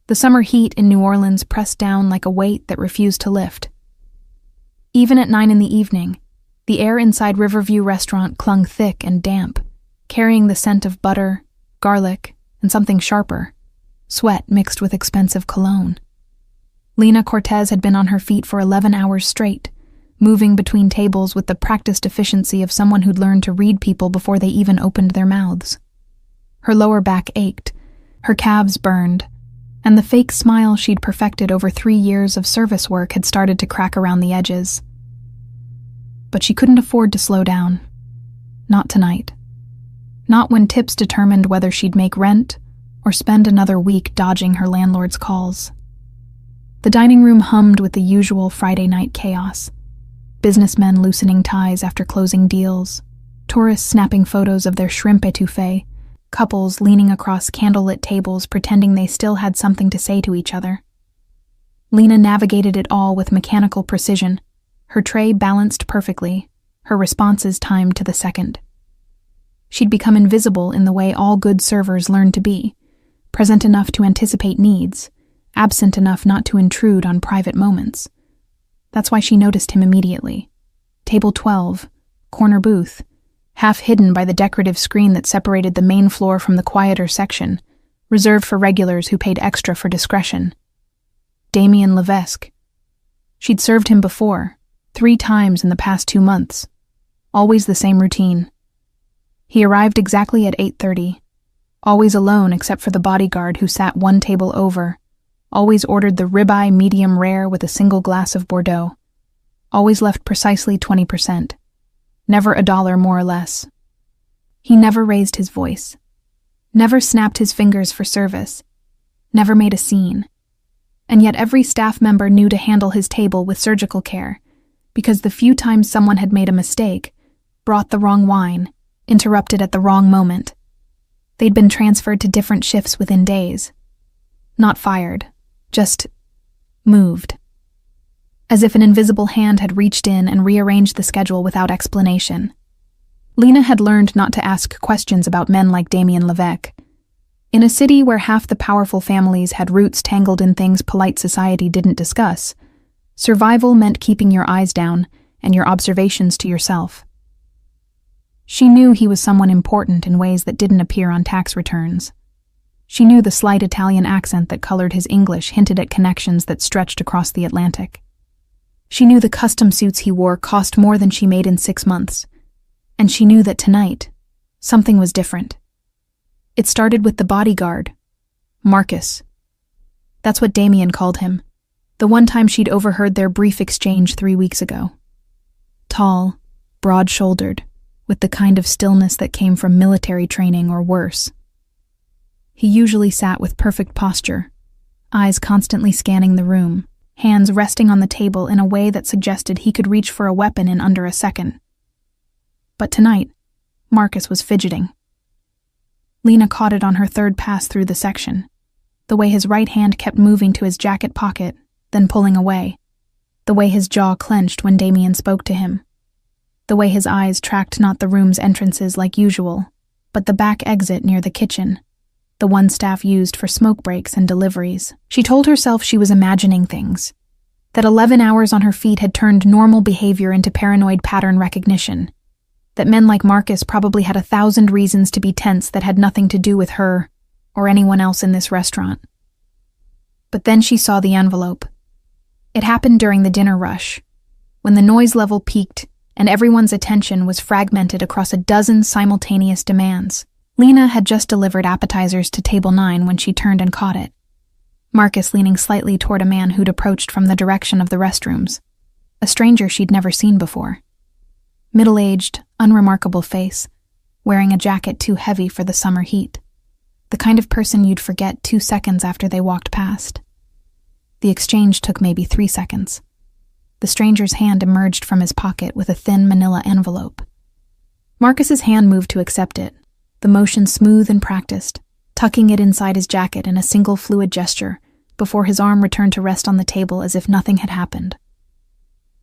The summer heat in New Orleans pressed down like a weight that refused to lift. Even at 9 in the evening, the air inside Riverview Restaurant clung thick and damp, carrying the scent of butter, garlic, and something sharper, sweat mixed with expensive cologne. Lena Cortez had been on her feet for 11 hours straight, moving between tables with the practiced efficiency of someone who'd learned to read people before they even opened their mouths. Her lower back ached, her calves burned, and the fake smile she'd perfected over 3 years of service work had started to crack around the edges. But she couldn't afford to slow down. Not tonight. Not when tips determined whether she'd make rent or spend another week dodging her landlord's calls. The dining room hummed with the usual Friday night chaos. Businessmen loosening ties after closing deals, tourists snapping photos of their shrimp etouffee, couples leaning across candlelit tables pretending they still had something to say to each other. Lena navigated it all with mechanical precision, her tray balanced perfectly, her responses timed to the second. She'd become invisible in the way all good servers learn to be, present enough to anticipate needs, absent enough not to intrude on private moments. That's why she noticed him immediately. Table 12, corner booth, half hidden by the decorative screen that separated the main floor from the quieter section, reserved for regulars who paid extra for discretion. Damien Levesque. She'd served him before, 3 times in the past 2 months. Always the same routine. He arrived exactly at 8:30, always alone except for the bodyguard who sat 1 table over, always ordered the ribeye medium rare with a single glass of Bordeaux, always left precisely 20%. Never $1 more or less. He never raised his voice, never snapped his fingers for service, never made a scene. And yet every staff member knew to handle his table with surgical care, because the few times someone had made a mistake, brought the wrong wine, interrupted at the wrong moment, they'd been transferred to different shifts within days. Not fired, just moved. As if an invisible hand had reached in and rearranged the schedule without explanation. Lena had learned not to ask questions about men like Damien Levesque. In a city where half the powerful families had roots tangled in things polite society didn't discuss, survival meant keeping your eyes down and your observations to yourself. She knew he was someone important in ways that didn't appear on tax returns. She knew the slight Italian accent that colored his English hinted at connections that stretched across the Atlantic. She knew the custom suits he wore cost more than she made in 6 months, and she knew that tonight, something was different. It started with the bodyguard, Marcus. That's what Damien called him, the one time she'd overheard their brief exchange 3 weeks ago. Tall, broad-shouldered, with the kind of stillness that came from military training or worse. He usually sat with perfect posture, eyes constantly scanning the room, hands resting on the table in a way that suggested he could reach for a weapon in under a second. But tonight, Marcus was fidgeting. Lena caught it on her 3rd pass through the section, the way his right hand kept moving to his jacket pocket, then pulling away, the way his jaw clenched when Damien spoke to him, the way his eyes tracked not the room's entrances like usual, but the back exit near the kitchen, the one staff used for smoke breaks and deliveries. She told herself she was imagining things, that 11 hours on her feet had turned normal behavior into paranoid pattern recognition, that men like Marcus probably had 1,000 reasons to be tense that had nothing to do with her or anyone else in this restaurant. But then she saw the envelope. It happened during the dinner rush, when the noise level peaked and everyone's attention was fragmented across a dozen simultaneous demands. Lena had just delivered appetizers to table 9 when she turned and caught it. Marcus leaning slightly toward a man who'd approached from the direction of the restrooms, a stranger she'd never seen before. Middle-aged, unremarkable face, wearing a jacket too heavy for the summer heat, the kind of person you'd forget 2 seconds after they walked past. The exchange took maybe 3 seconds. The stranger's hand emerged from his pocket with a thin manila envelope. Marcus's hand moved to accept it, the motion smooth and practiced, tucking it inside his jacket in a single fluid gesture before his arm returned to rest on the table as if nothing had happened.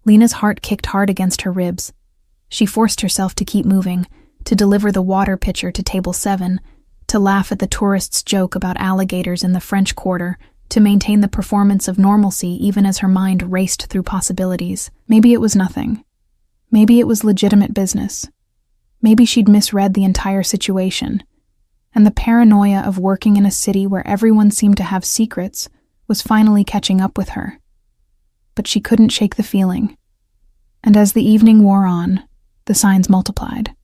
Lena's heart kicked hard against her ribs. She forced herself to keep moving, to deliver the water pitcher to table 7, to laugh at the tourists' joke about alligators in the French Quarter to maintain the performance of normalcy even as her mind raced through possibilities. Maybe it was nothing. Maybe it was legitimate business. Maybe she'd misread the entire situation, and the paranoia of working in a city where everyone seemed to have secrets was finally catching up with her. But she couldn't shake the feeling, and as the evening wore on, the signs multiplied.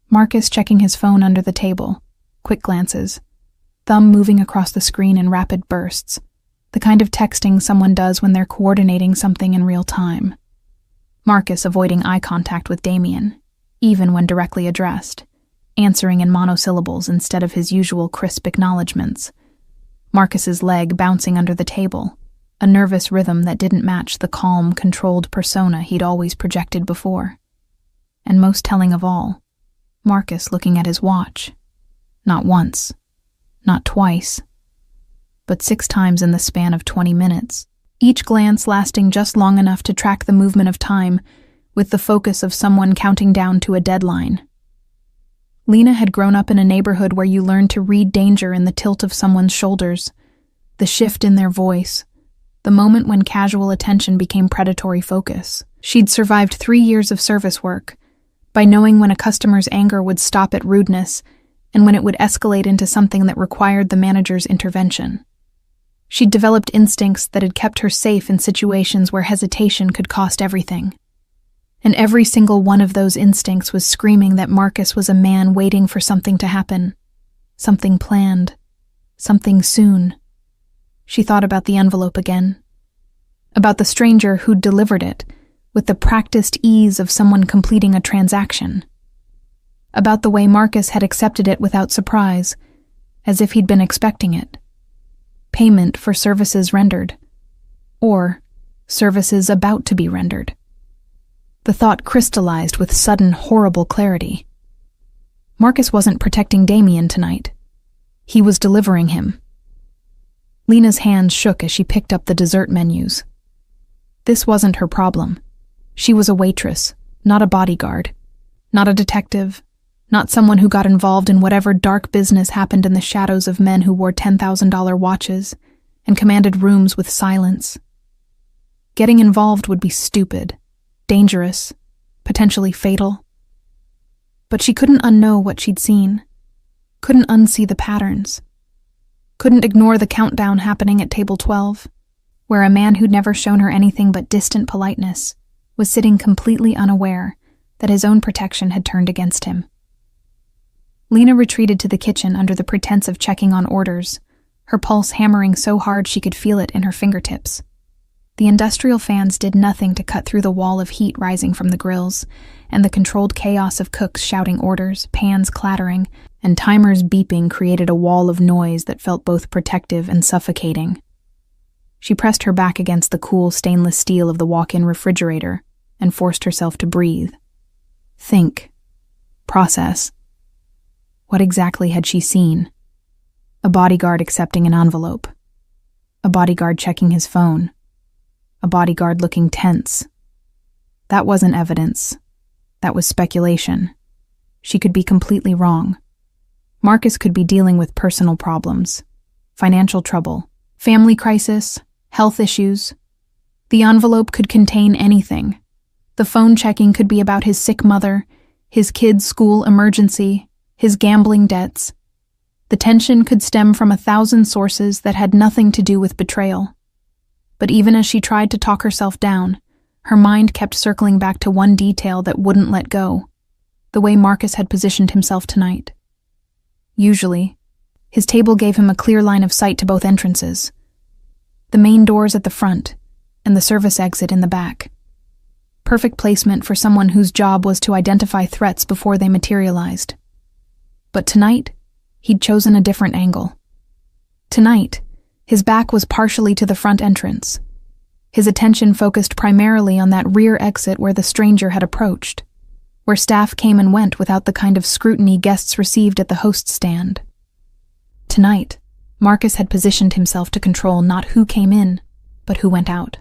Marcus checking his phone under the table, quick glances, thumb moving across the screen in rapid bursts, the kind of texting someone does when they're coordinating something in real time. Marcus avoiding eye contact with Damien, even when directly addressed, answering in monosyllables instead of his usual crisp acknowledgments. Marcus's leg bouncing under the table, a nervous rhythm that didn't match the calm, controlled persona he'd always projected before. And most telling of all, Marcus looking at his watch. Not once, not twice, but 6 times in the span of 20 minutes, each glance lasting just long enough to track the movement of time with the focus of someone counting down to a deadline. Lena had grown up in a neighborhood where you learned to read danger in the tilt of someone's shoulders, the shift in their voice, the moment when casual attention became predatory focus. She'd survived 3 years of service work by knowing when a customer's anger would stop at rudeness and when it would escalate into something that required the manager's intervention. She'd developed instincts that had kept her safe in situations where hesitation could cost everything. And every single one of those instincts was screaming that Marcus was a man waiting for something to happen, something planned, something soon. She thought about the envelope again, about the stranger who'd delivered it with the practiced ease of someone completing a transaction, about the way Marcus had accepted it without surprise, as if he'd been expecting it. Payment for services rendered, or services about to be rendered. The thought crystallized with sudden, horrible clarity. Marcus wasn't protecting Damien tonight. He was delivering him. Lena's hands shook as she picked up the dessert menus. This wasn't her problem. She was a waitress, not a bodyguard, not a detective, not someone who got involved in whatever dark business happened in the shadows of men who wore $10,000 watches and commanded rooms with silence. Getting involved would be stupid, dangerous, potentially fatal. But she couldn't unknow what she'd seen, couldn't unsee the patterns, couldn't ignore the countdown happening at table 12, where a man who'd never shown her anything but distant politeness was sitting completely unaware that his own protection had turned against him. Lena retreated to the kitchen under the pretense of checking on orders, her pulse hammering so hard she could feel it in her fingertips. The industrial fans did nothing to cut through the wall of heat rising from the grills, and the controlled chaos of cooks shouting orders, pans clattering, and timers beeping created a wall of noise that felt both protective and suffocating. She pressed her back against the cool stainless steel of the walk-in refrigerator and forced herself to breathe. Think. Process. What exactly had she seen? A bodyguard accepting an envelope. A bodyguard checking his phone. A bodyguard looking tense. That wasn't evidence. That was speculation. She could be completely wrong. Marcus could be dealing with personal problems, financial trouble, family crisis, health issues. The envelope could contain anything. The phone checking could be about his sick mother, his kid's school emergency, his gambling debts. The tension could stem from 1,000 sources that had nothing to do with betrayal. But even as she tried to talk herself down, her mind kept circling back to one detail that wouldn't let go: the way Marcus had positioned himself tonight. Usually, his table gave him a clear line of sight to both entrances, the main doors at the front and the service exit in the back. Perfect placement for someone whose job was to identify threats before they materialized. But tonight, he'd chosen a different angle. Tonight, his back was partially to the front entrance. His attention focused primarily on that rear exit where the stranger had approached, where staff came and went without the kind of scrutiny guests received at the host stand. Tonight, Marcus had positioned himself to control not who came in, but who went out.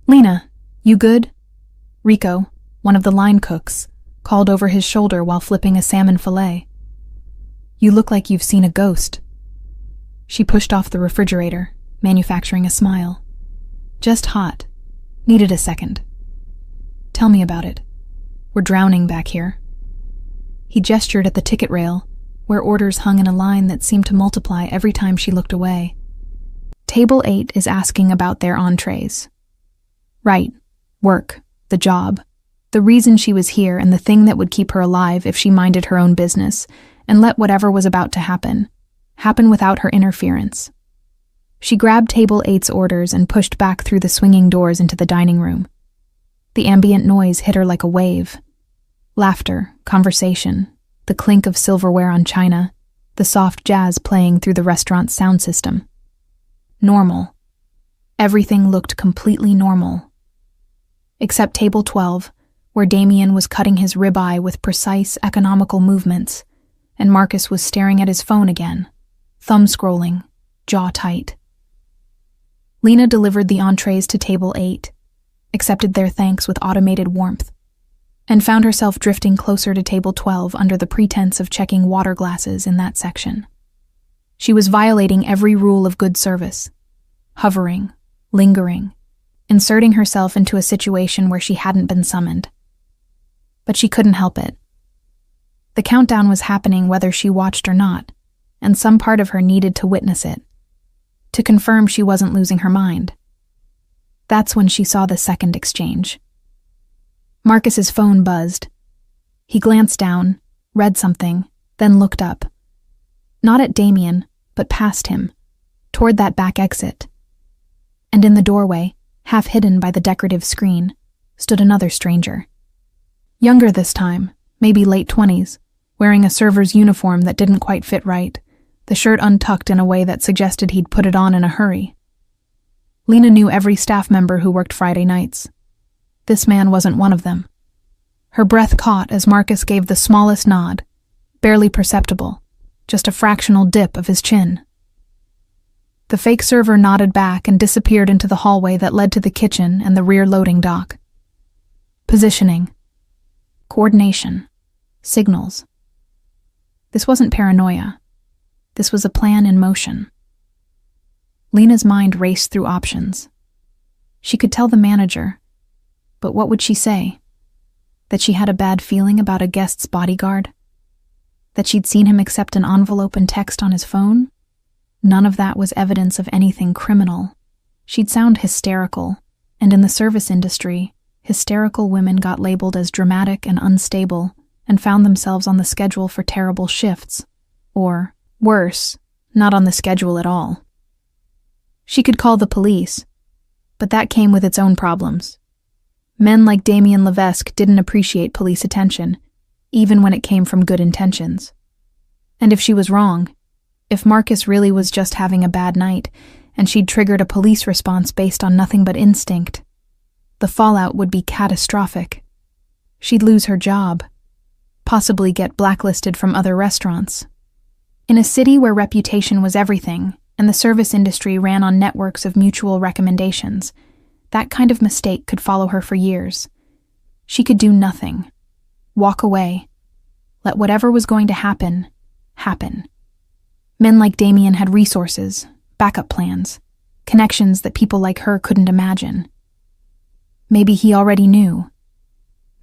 "Lena, you good?" Rico, one of the line cooks, called over his shoulder while flipping a salmon fillet. "You look like you've seen a ghost." She pushed off the refrigerator, manufacturing a smile. Just hot. Needed a second. Tell me about it. We're drowning back here. He gestured at the ticket rail, where orders hung in a line that seemed to multiply every time she looked away. Table 8 is asking about their entrees. Right. Work. The job. The reason she was here and the thing that would keep her alive if she minded her own business and let whatever was about to happen without her interference. She grabbed Table 8's orders and pushed back through the swinging doors into the dining room. The ambient noise hit her like a wave. Laughter, conversation, the clink of silverware on china, the soft jazz playing through the restaurant's sound system. Normal. Everything looked completely normal. Except Table 12, where Damien was cutting his ribeye with precise, economical movements, and Marcus was staring at his phone again, thumb scrolling, jaw tight. Lena delivered the entrees to Table 8, accepted their thanks with automated warmth, and found herself drifting closer to Table 12 under the pretense of checking water glasses in that section. She was violating every rule of good service, hovering, lingering, inserting herself into a situation where she hadn't been summoned. But she couldn't help it. The countdown was happening whether she watched or not, and some part of her needed to witness it, to confirm she wasn't losing her mind. That's when she saw the second exchange. Marcus's phone buzzed. He glanced down, read something, then looked up. Not at Damien, but past him, toward that back exit. And in the doorway, half hidden by the decorative screen, stood another stranger. Younger this time, maybe late 20s, wearing a server's uniform that didn't quite fit right, the shirt untucked in a way that suggested he'd put it on in a hurry. Lena knew every staff member who worked Friday nights. This man wasn't one of them. Her breath caught as Marcus gave the smallest nod, barely perceptible, just a fractional dip of his chin. The fake server nodded back and disappeared into the hallway that led to the kitchen and the rear loading dock. Positioning. Coordination. Signals. This wasn't paranoia. This was a plan in motion. Lena's mind raced through options. She could tell the manager, but what would she say? That she had a bad feeling about a guest's bodyguard? That she'd seen him accept an envelope and text on his phone? None of that was evidence of anything criminal. She'd sound hysterical, and in the service industry, hysterical women got labeled as dramatic and unstable and found themselves on the schedule for terrible shifts, or, worse, not on the schedule at all. She could call the police, but that came with its own problems. Men like Damien Levesque didn't appreciate police attention, even when it came from good intentions. And if she was wrong, if Marcus really was just having a bad night and she'd triggered a police response based on nothing but instinct, the fallout would be catastrophic. She'd lose her job, possibly get blacklisted from other restaurants. In a city where reputation was everything and the service industry ran on networks of mutual recommendations, that kind of mistake could follow her for years. She could do nothing. Walk away. Let whatever was going to happen, happen. Men like Damien had resources, backup plans, connections that people like her couldn't imagine. Maybe he already knew.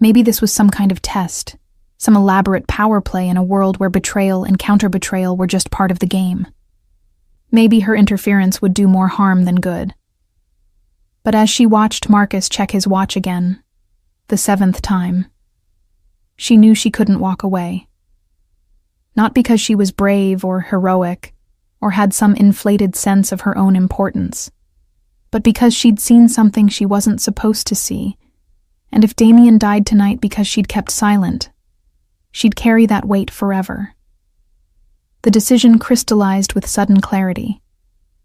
Maybe this was some kind of test, some elaborate power play in a world where betrayal and counter-betrayal were just part of the game. Maybe her interference would do more harm than good. But as she watched Marcus check his watch again, the 7th time, she knew she couldn't walk away. Not because she was brave or heroic, or had some inflated sense of her own importance, but because she'd seen something she wasn't supposed to see, and if Damien died tonight because she'd kept silent, she'd carry that weight forever. The decision crystallized with sudden clarity.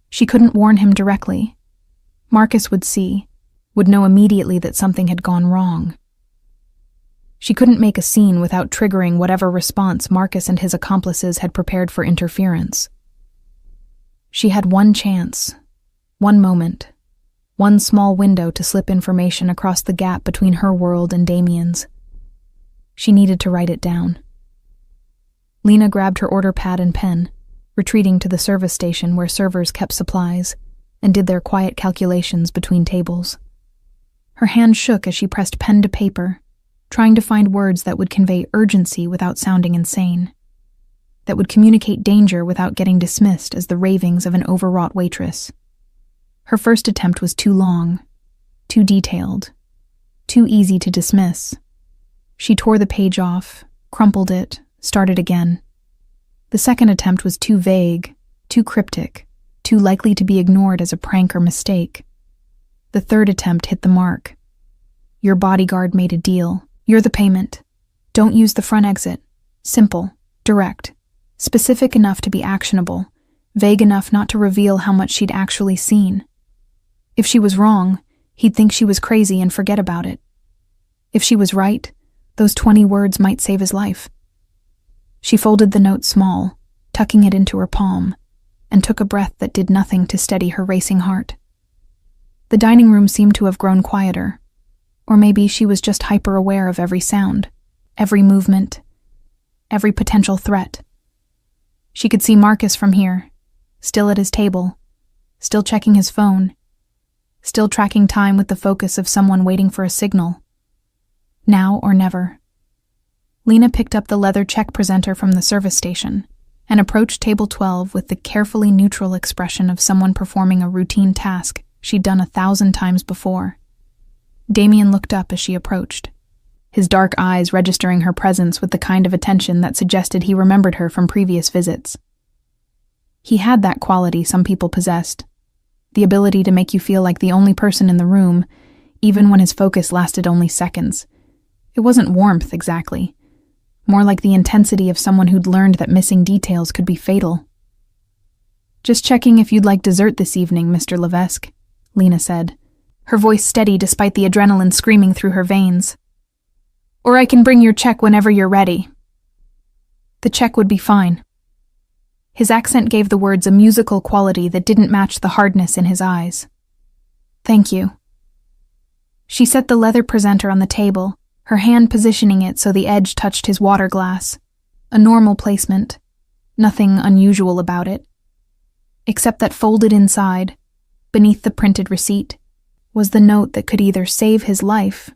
She couldn't warn him directly. Marcus would see, would know immediately that something had gone wrong. She couldn't make a scene without triggering whatever response Marcus and his accomplices had prepared for interference. She had one chance, one moment, one small window to slip information across the gap between her world and Damien's. She needed to write it down. Lena grabbed her order pad and pen, retreating to the service station where servers kept supplies and did their quiet calculations between tables. Her hand shook as she pressed pen to paper, trying to find words that would convey urgency without sounding insane, that would communicate danger without getting dismissed as the ravings of an overwrought waitress. Her first attempt was too long, too detailed, too easy to dismiss. She tore the page off, crumpled it, started again. The second attempt was too vague, too cryptic, too likely to be ignored as a prank or mistake. The third attempt hit the mark. Your bodyguard made a deal. You're the payment. Don't use the front exit. Simple, direct, specific enough to be actionable, vague enough not to reveal how much she'd actually seen. If she was wrong, he'd think she was crazy and forget about it. If she was right, those 20 words might save his life. She folded the note small, tucking it into her palm, and took a breath that did nothing to steady her racing heart. The dining room seemed to have grown quieter, or maybe she was just hyper-aware of every sound, every movement, every potential threat. She could see Marcus from here, still at his table, still checking his phone, still tracking time with the focus of someone waiting for a signal. Now or never. Lena picked up the leather check presenter from the service station and approached table 12 with the carefully neutral expression of someone performing a routine task she'd done 1,000 times before. Damien looked up as she approached, his dark eyes registering her presence with the kind of attention that suggested he remembered her from previous visits. He had that quality some people possessed, the ability to make you feel like the only person in the room, even when his focus lasted only seconds. It wasn't warmth, exactly. More like the intensity of someone who'd learned that missing details could be fatal. "Just checking if you'd like dessert this evening, Mr. Levesque," Lena said, her voice steady despite the adrenaline screaming through her veins. "Or I can bring your check whenever you're ready." The check would be fine. His accent gave the words a musical quality that didn't match the hardness in his eyes. "Thank you." She set the leather presenter on the table, her hand positioning it so the edge touched his water glass. A normal placement. Nothing unusual about it. Except that folded inside, beneath the printed receipt, was the note that could either save his life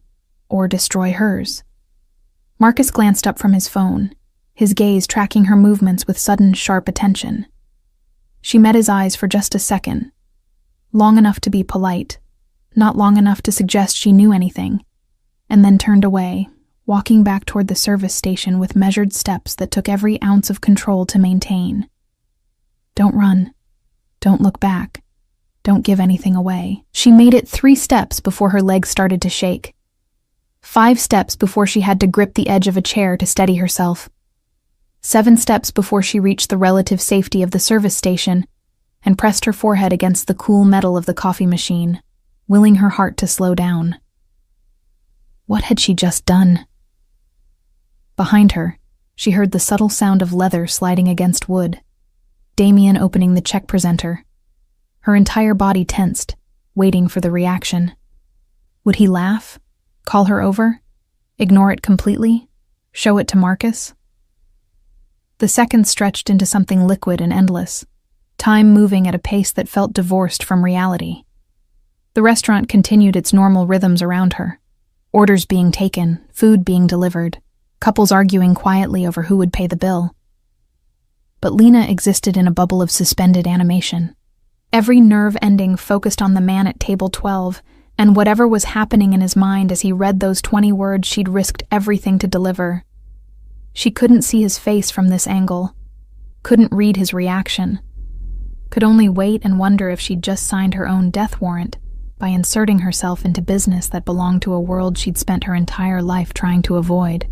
or destroy hers. Marcus glanced up from his phone, his gaze tracking her movements with sudden, sharp attention. She met his eyes for just a second, long enough to be polite, not long enough to suggest she knew anything, and then turned away, walking back toward the service station with measured steps that took every ounce of control to maintain. Don't run. Don't look back. Don't give anything away. She made it 3 steps before her legs started to shake. 5 steps before she had to grip the edge of a chair to steady herself. 7 steps before she reached the relative safety of the service station and pressed her forehead against the cool metal of the coffee machine, willing her heart to slow down. What had she just done? Behind her, she heard the subtle sound of leather sliding against wood. Damien opening the check presenter. Her entire body tensed, waiting for the reaction. Would he laugh? Call her over? Ignore it completely? Show it to Marcus? The seconds stretched into something liquid and endless, time moving at a pace that felt divorced from reality. The restaurant continued its normal rhythms around her. Orders being taken, food being delivered, couples arguing quietly over who would pay the bill. But Lena existed in a bubble of suspended animation. Every nerve ending focused on the man at table 12, and whatever was happening in his mind as he read those 20 words she'd risked everything to deliver. She couldn't see his face from this angle, couldn't read his reaction, could only wait and wonder if she'd just signed her own death warrant by inserting herself into business that belonged to a world she'd spent her entire life trying to avoid.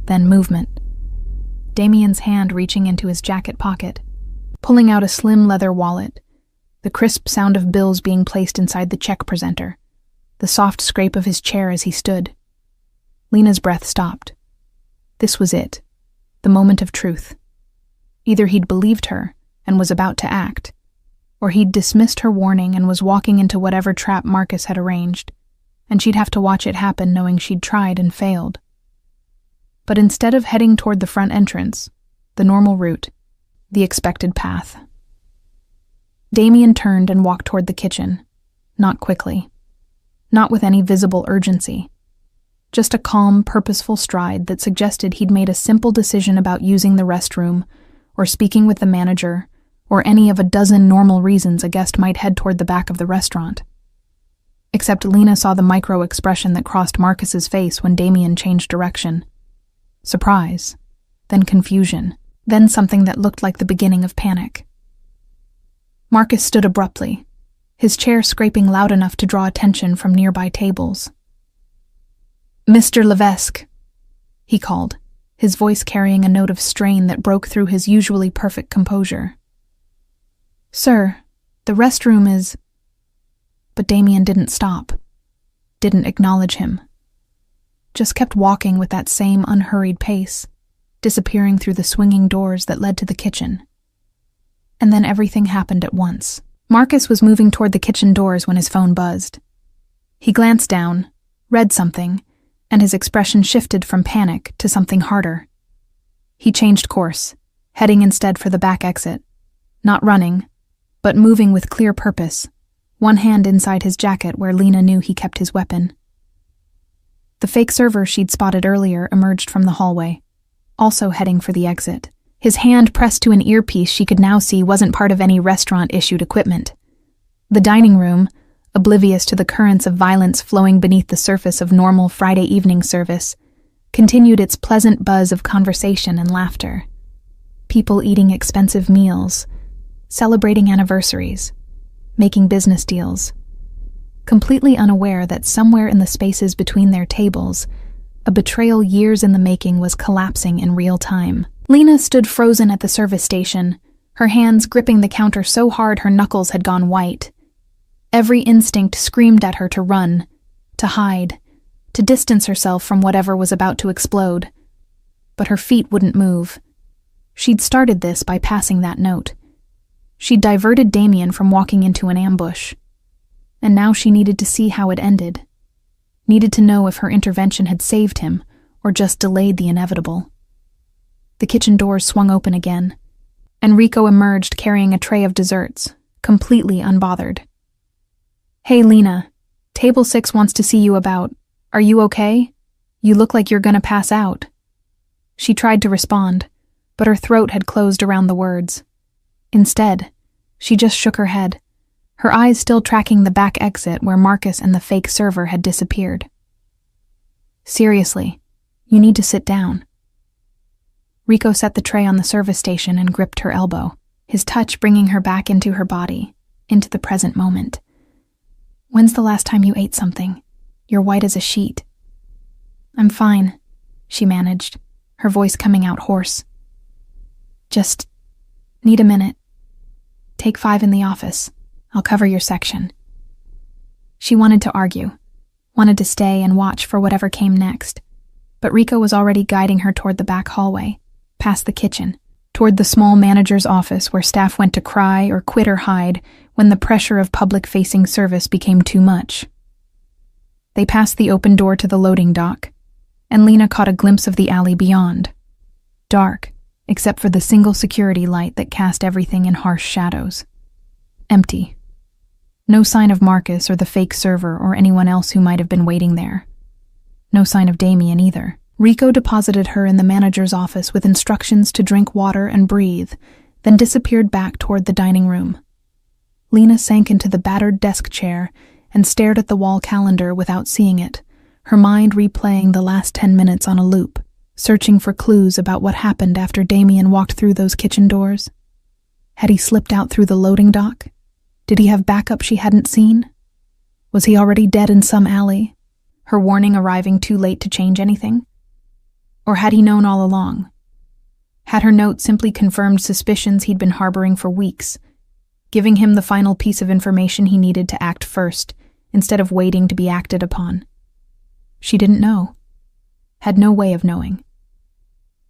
Then movement. Damien's hand reaching into his jacket pocket, pulling out a slim leather wallet, the crisp sound of bills being placed inside the check presenter, the soft scrape of his chair as he stood. Lena's breath stopped. This was it, the moment of truth. Either he'd believed her and was about to act, or he'd dismissed her warning and was walking into whatever trap Marcus had arranged, and she'd have to watch it happen knowing she'd tried and failed. But instead of heading toward the front entrance, the normal route, the expected path. Damien turned and walked toward the kitchen, not quickly, not with any visible urgency. Just a calm, purposeful stride that suggested he'd made a simple decision about using the restroom, or speaking with the manager, or any of a dozen normal reasons a guest might head toward the back of the restaurant. Except Lena saw the micro-expression that crossed Marcus's face when Damien changed direction. Surprise, then confusion, then something that looked like the beginning of panic. Marcus stood abruptly, his chair scraping loud enough to draw attention from nearby tables. "Mr. Levesque," he called, his voice carrying a note of strain that broke through his usually perfect composure. "Sir, the restroom is—" But Damien didn't stop, didn't acknowledge him. Just kept walking with that same unhurried pace, disappearing through the swinging doors that led to the kitchen. And then everything happened at once. Marcus was moving toward the kitchen doors when his phone buzzed. He glanced down, read something, and his expression shifted from panic to something harder. He changed course, heading instead for the back exit, not running, but moving with clear purpose, one hand inside his jacket where Lena knew he kept his weapon. The fake server she'd spotted earlier emerged from the hallway, also heading for the exit. His hand pressed to an earpiece she could now see wasn't part of any restaurant-issued equipment. The dining room, oblivious to the currents of violence flowing beneath the surface of normal Friday evening service, continued its pleasant buzz of conversation and laughter. People eating expensive meals, celebrating anniversaries, making business deals, completely unaware that somewhere in the spaces between their tables, a betrayal years in the making was collapsing in real time. Lena stood frozen at the service station, her hands gripping the counter so hard her knuckles had gone white. Every instinct screamed at her to run, to hide, to distance herself from whatever was about to explode. But her feet wouldn't move. She'd started this by passing that note. She'd diverted Damien from walking into an ambush. And now she needed to see how it ended. Needed to know if her intervention had saved him or just delayed the inevitable. The kitchen doors swung open again, and Rico emerged carrying a tray of desserts, completely unbothered. "Hey, Lena, Table 6 wants to see you about. Are you okay? You look like you're gonna pass out." She tried to respond, but her throat had closed around the words. Instead, she just shook her head, her eyes still tracking the back exit where Marcus and the fake server had disappeared. "Seriously, you need to sit down." Rico set the tray on the service station and gripped her elbow, his touch bringing her back into her body, into the present moment. "When's the last time you ate something? You're white as a sheet." "I'm fine," she managed, her voice coming out hoarse. "Just need a minute. Take 5 in the office. I'll cover your section." She wanted to argue, wanted to stay and watch for whatever came next, but Rico was already guiding her toward the back hallway, past the kitchen, toward the small manager's office where staff went to cry or quit or hide when the pressure of public-facing service became too much. They passed the open door to the loading dock, and Lena caught a glimpse of the alley beyond. Dark, except for the single security light that cast everything in harsh shadows. Empty. No sign of Marcus or the fake server or anyone else who might have been waiting there. No sign of Damien either. Rico deposited her in the manager's office with instructions to drink water and breathe, then disappeared back toward the dining room. Lena sank into the battered desk chair and stared at the wall calendar without seeing it, her mind replaying the last 10 minutes on a loop, searching for clues about what happened after Damien walked through those kitchen doors. Had he slipped out through the loading dock? Did he have backup she hadn't seen? Was he already dead in some alley, her warning arriving too late to change anything? Or had he known all along? Had her note simply confirmed suspicions he'd been harboring for weeks, giving him the final piece of information he needed to act first, instead of waiting to be acted upon? She didn't know. Had no way of knowing.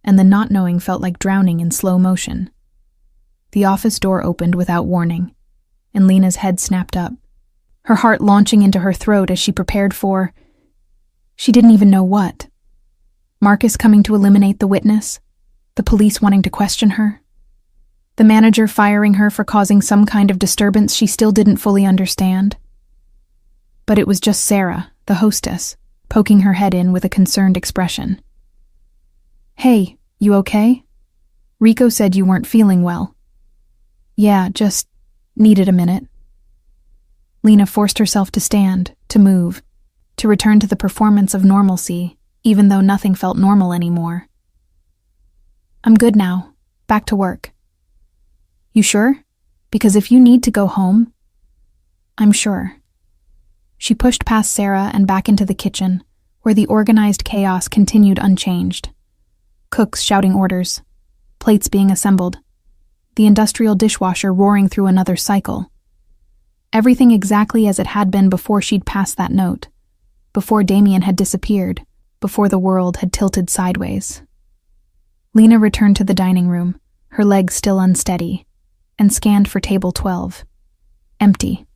And the not knowing felt like drowning in slow motion. The office door opened without warning, and Lena's head snapped up, her heart launching into her throat as she prepared for... She didn't even know what. Marcus coming to eliminate the witness? The police wanting to question her? The manager firing her for causing some kind of disturbance she still didn't fully understand. But it was just Sarah, the hostess, poking her head in with a concerned expression. "Hey, you okay? Rico said you weren't feeling well." "Yeah, just needed a minute." Lena forced herself to stand, to move, to return to the performance of normalcy, even though nothing felt normal anymore. "I'm good now. Back to work." "You sure? Because if you need to go home..." "I'm sure." She pushed past Sarah and back into the kitchen, where the organized chaos continued unchanged. Cooks shouting orders, plates being assembled, the industrial dishwasher roaring through another cycle. Everything exactly as it had been before she'd passed that note, before Damien had disappeared, before the world had tilted sideways. Lena returned to the dining room, her legs still unsteady, and scanned for table 12. Empty.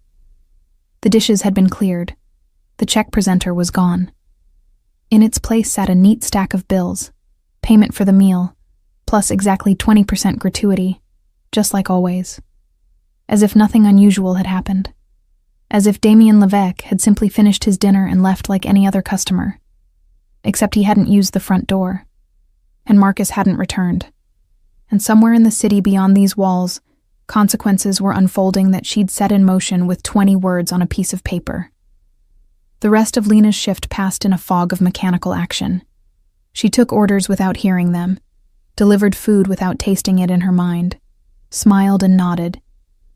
The dishes had been cleared. The check presenter was gone. In its place sat a neat stack of bills, payment for the meal, plus exactly 20% gratuity, just like always. As if nothing unusual had happened. As if Damien Levesque had simply finished his dinner and left like any other customer. Except he hadn't used the front door. And Marcus hadn't returned. And somewhere in the city beyond these walls, consequences were unfolding that she'd set in motion with 20 words on a piece of paper. The rest of Lena's shift passed in a fog of mechanical action. She took orders without hearing them, delivered food without tasting it in her mind, smiled and nodded,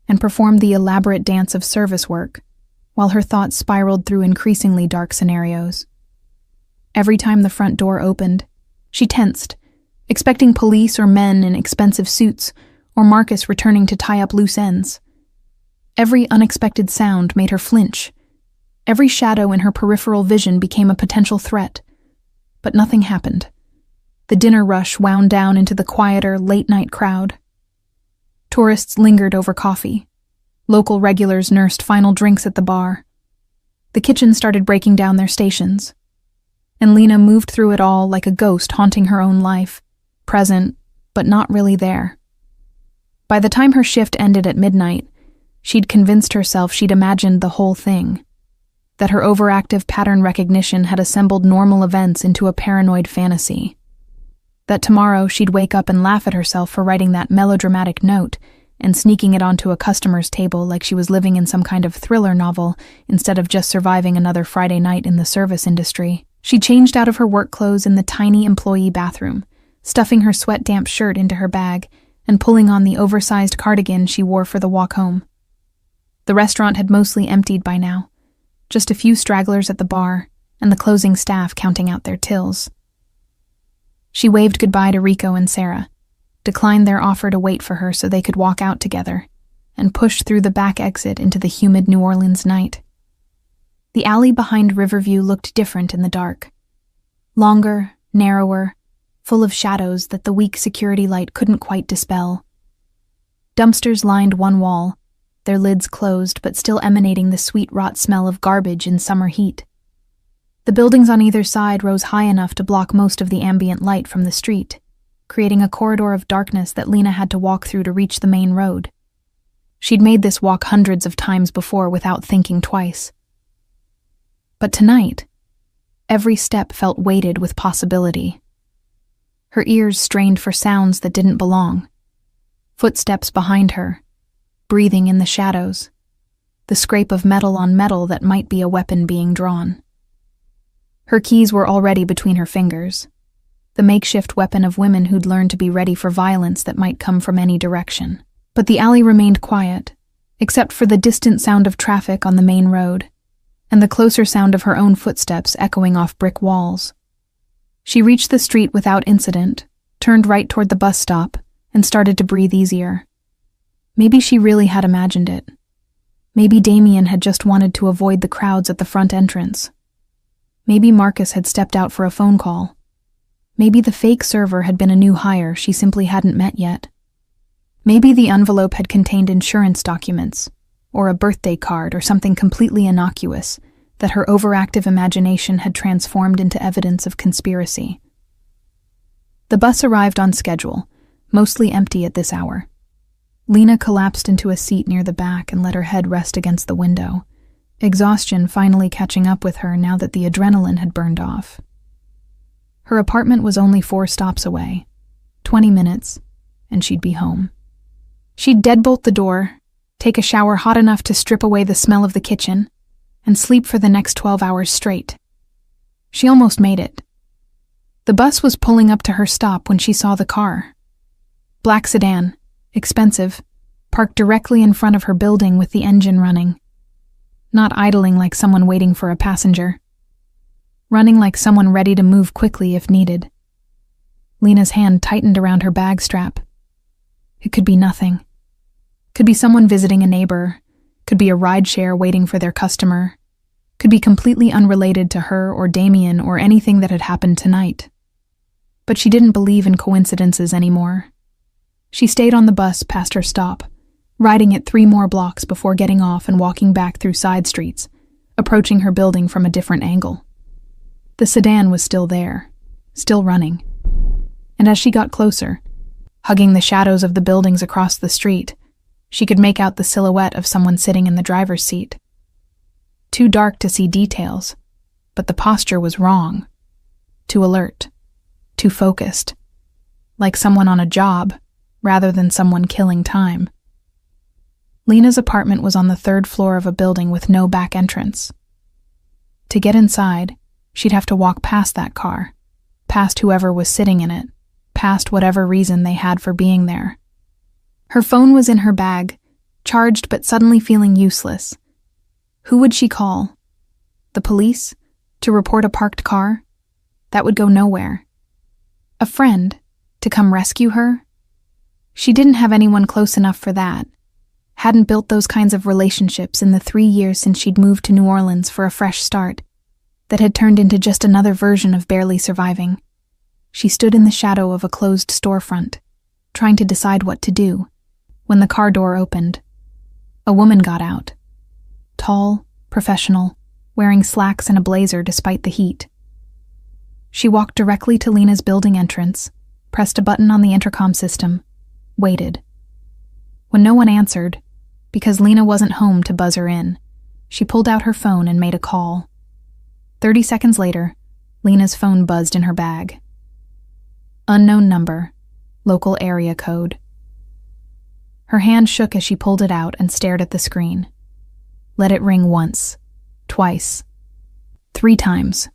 and performed the elaborate dance of service work, while her thoughts spiraled through increasingly dark scenarios. Every time the front door opened, she tensed, expecting police or men in expensive suits, or Marcus returning to tie up loose ends. Every unexpected sound made her flinch. Every shadow in her peripheral vision became a potential threat. But nothing happened. The dinner rush wound down into the quieter, late-night crowd. Tourists lingered over coffee. Local regulars nursed final drinks at the bar. The kitchen started breaking down their stations. And Lena moved through it all like a ghost haunting her own life, present, but not really there. By the time her shift ended at midnight, she'd convinced herself she'd imagined the whole thing, that her overactive pattern recognition had assembled normal events into a paranoid fantasy, that tomorrow she'd wake up and laugh at herself for writing that melodramatic note and sneaking it onto a customer's table like she was living in some kind of thriller novel instead of just surviving another Friday night in the service industry. She changed out of her work clothes in the tiny employee bathroom, stuffing her sweat-damp shirt into her bag and pulling on the oversized cardigan she wore for the walk home. The restaurant had mostly emptied by now, just a few stragglers at the bar and the closing staff counting out their tills. She waved goodbye to Rico and Sarah, declined their offer to wait for her so they could walk out together, and pushed through the back exit into the humid New Orleans night. The alley behind Riverview looked different in the dark. Longer, narrower, full of shadows that the weak security light couldn't quite dispel. Dumpsters lined one wall, their lids closed but still emanating the sweet rot smell of garbage in summer heat. The buildings on either side rose high enough to block most of the ambient light from the street, creating a corridor of darkness that Lena had to walk through to reach the main road. She'd made this walk hundreds of times before without thinking twice. But tonight, every step felt weighted with possibility. Her ears strained for sounds that didn't belong. Footsteps behind her, breathing in the shadows, the scrape of metal on metal that might be a weapon being drawn. Her keys were already between her fingers, the makeshift weapon of women who'd learned to be ready for violence that might come from any direction. But the alley remained quiet, except for the distant sound of traffic on the main road, and the closer sound of her own footsteps echoing off brick walls. She reached the street without incident, turned right toward the bus stop, and started to breathe easier. Maybe she really had imagined it. Maybe Damien had just wanted to avoid the crowds at the front entrance. Maybe Marcus had stepped out for a phone call. Maybe the fake server had been a new hire she simply hadn't met yet. Maybe the envelope had contained insurance documents, or a birthday card, or something completely innocuous that her overactive imagination had transformed into evidence of conspiracy. The bus arrived on schedule, mostly empty at this hour. Lena collapsed into a seat near the back and let her head rest against the window, exhaustion finally catching up with her now that the adrenaline had burned off. Her apartment was only 4 stops away, 20 minutes, and she'd be home. She'd deadbolt the door, take a shower hot enough to strip away the smell of the kitchen, and sleep for the next 12 hours straight. She almost made it. The bus was pulling up to her stop when she saw the car. Black sedan, expensive, parked directly in front of her building with the engine running. Not idling like someone waiting for a passenger. Running like someone ready to move quickly if needed. Lena's hand tightened around her bag strap. It could be nothing. Could be someone visiting a neighbor. Could be a rideshare waiting for their customer. Could be completely unrelated to her or Damien or anything that had happened tonight. But she didn't believe in coincidences anymore. She stayed on the bus past her stop, riding it 3 more blocks before getting off and walking back through side streets, approaching her building from a different angle. The sedan was still there, still running. And as she got closer, hugging the shadows of the buildings across the street, she could make out the silhouette of someone sitting in the driver's seat. Too dark to see details, but the posture was wrong. Too alert, too focused, like someone on a job rather than someone killing time. Lena's apartment was on the 3rd floor of a building with no back entrance. To get inside, she'd have to walk past that car, past whoever was sitting in it, past whatever reason they had for being there. Her phone was in her bag, charged but suddenly feeling useless. Who would she call? The police? To report a parked car? That would go nowhere. A friend? To come rescue her? She didn't have anyone close enough for that. Hadn't built those kinds of relationships in the 3 years since she'd moved to New Orleans for a fresh start, that had turned into just another version of barely surviving. She stood in the shadow of a closed storefront, trying to decide what to do, when the car door opened. A woman got out. Tall, professional, wearing slacks and a blazer despite the heat. She walked directly to Lena's building entrance, pressed a button on the intercom system, waited. When no one answered, because Lena wasn't home to buzz her in, she pulled out her phone and made a call. 30 seconds later, Lena's phone buzzed in her bag. Unknown number, local area code. Her hand shook as she pulled it out and stared at the screen. Let it ring once, twice, 3 times.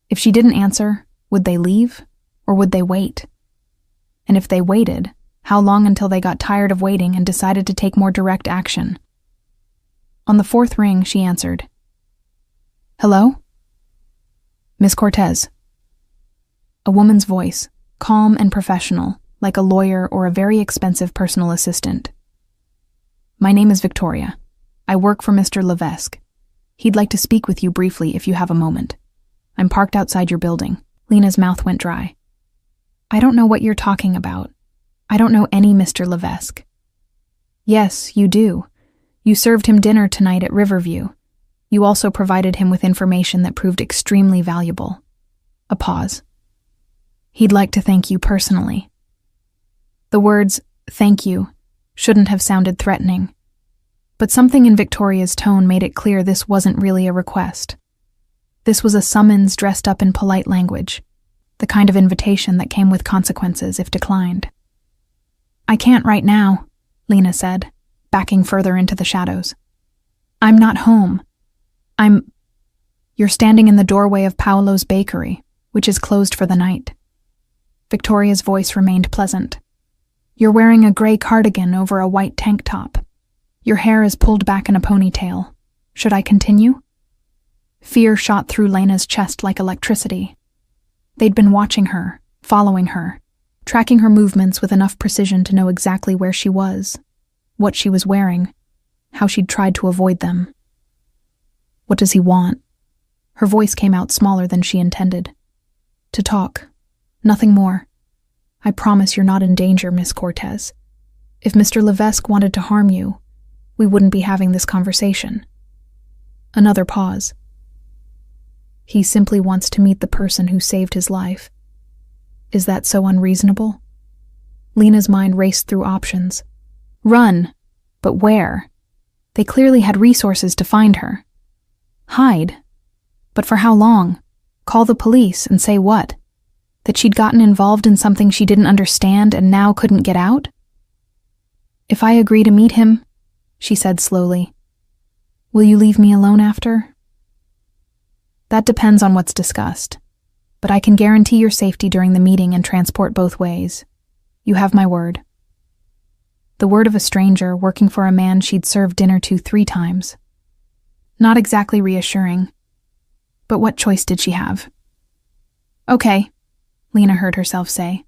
If she didn't answer, would they leave, or would they wait? And if they waited, how long until they got tired of waiting and decided to take more direct action? On the 4th ring, she answered. Hello? Miss Cortez. A woman's voice, calm and professional, like a lawyer or a very expensive personal assistant. My name is Victoria. I work for Mr. Levesque. He'd like to speak with you briefly if you have a moment. I'm parked outside your building. Lena's mouth went dry. I don't know what you're talking about. I don't know any Mr. Levesque. Yes, you do. You served him dinner tonight at Riverview. You also provided him with information that proved extremely valuable. A pause. He'd like to thank you personally. The words, thank you, shouldn't have sounded threatening. But something in Victoria's tone made it clear this wasn't really a request. This was a summons dressed up in polite language, the kind of invitation that came with consequences if declined. I can't right now, Lena said, backing further into the shadows. I'm not home. You're standing in the doorway of Paolo's bakery, which is closed for the night. Victoria's voice remained pleasant. You're wearing a gray cardigan over a white tank top. Your hair is pulled back in a ponytail. Should I continue? Fear shot through Lena's chest like electricity. They'd been watching her, following her, tracking her movements with enough precision to know exactly where she was, what she was wearing, how she'd tried to avoid them. What does he want? Her voice came out smaller than she intended. To talk. Nothing more. I promise you're not in danger, Miss Cortez. If Mr. Levesque wanted to harm you, we wouldn't be having this conversation. Another pause. He simply wants to meet the person who saved his life. Is that so unreasonable? Lena's mind raced through options. Run. But where? They clearly had resources to find her. Hide. But for how long? Call the police and say what? That she'd gotten involved in something she didn't understand and now couldn't get out? If I agree to meet him, she said slowly, will you leave me alone after? That depends on what's discussed, but I can guarantee your safety during the meeting and transport both ways. You have my word. The word of a stranger working for a man she'd served dinner to 3 times. Not exactly reassuring, but what choice did she have? Okay, Lena heard herself say,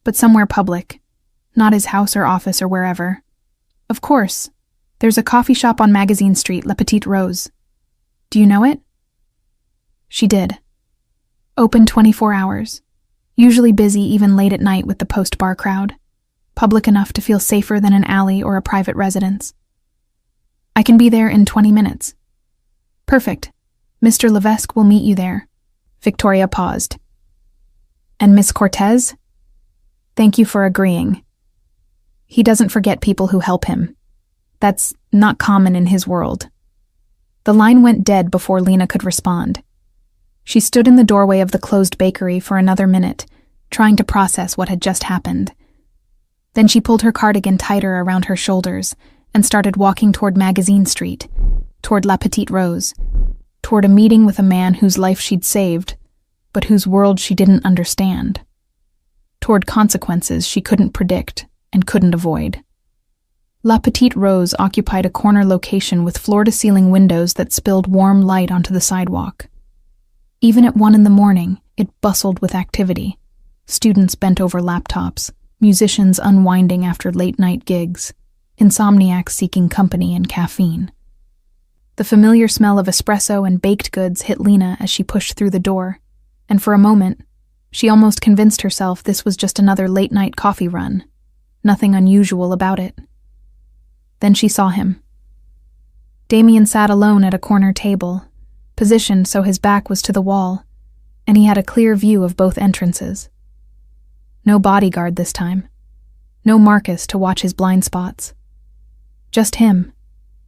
but somewhere public, not his house or office or wherever. Of course, there's a coffee shop on Magazine Street, La Petite Rose. Do you know it? She did. Open 24 hours, usually busy even late at night with the post-bar crowd, public enough to feel safer than an alley or a private residence. I can be there in 20 minutes. Perfect. Mr. Levesque will meet you there. Victoria paused. And Miss Cortez? Thank you for agreeing. He doesn't forget people who help him. That's not common in his world. The line went dead before Lena could respond. She stood in the doorway of the closed bakery for another minute, trying to process what had just happened. Then she pulled her cardigan tighter around her shoulders and started walking toward Magazine Street, toward La Petite Rose, toward a meeting with a man whose life she'd saved, but whose world she didn't understand, toward consequences she couldn't predict and couldn't avoid. La Petite Rose occupied a corner location with floor-to-ceiling windows that spilled warm light onto the sidewalk. Even at 1 a.m, it bustled with activity. Students bent over laptops, musicians unwinding after late-night gigs, insomniacs seeking company and caffeine. The familiar smell of espresso and baked goods hit Lena as she pushed through the door, and for a moment, she almost convinced herself this was just another late-night coffee run. Nothing unusual about it. Then she saw him. Damien sat alone at a corner table, positioned so his back was to the wall, and he had a clear view of both entrances. No bodyguard this time. No Marcus to watch his blind spots. Just him,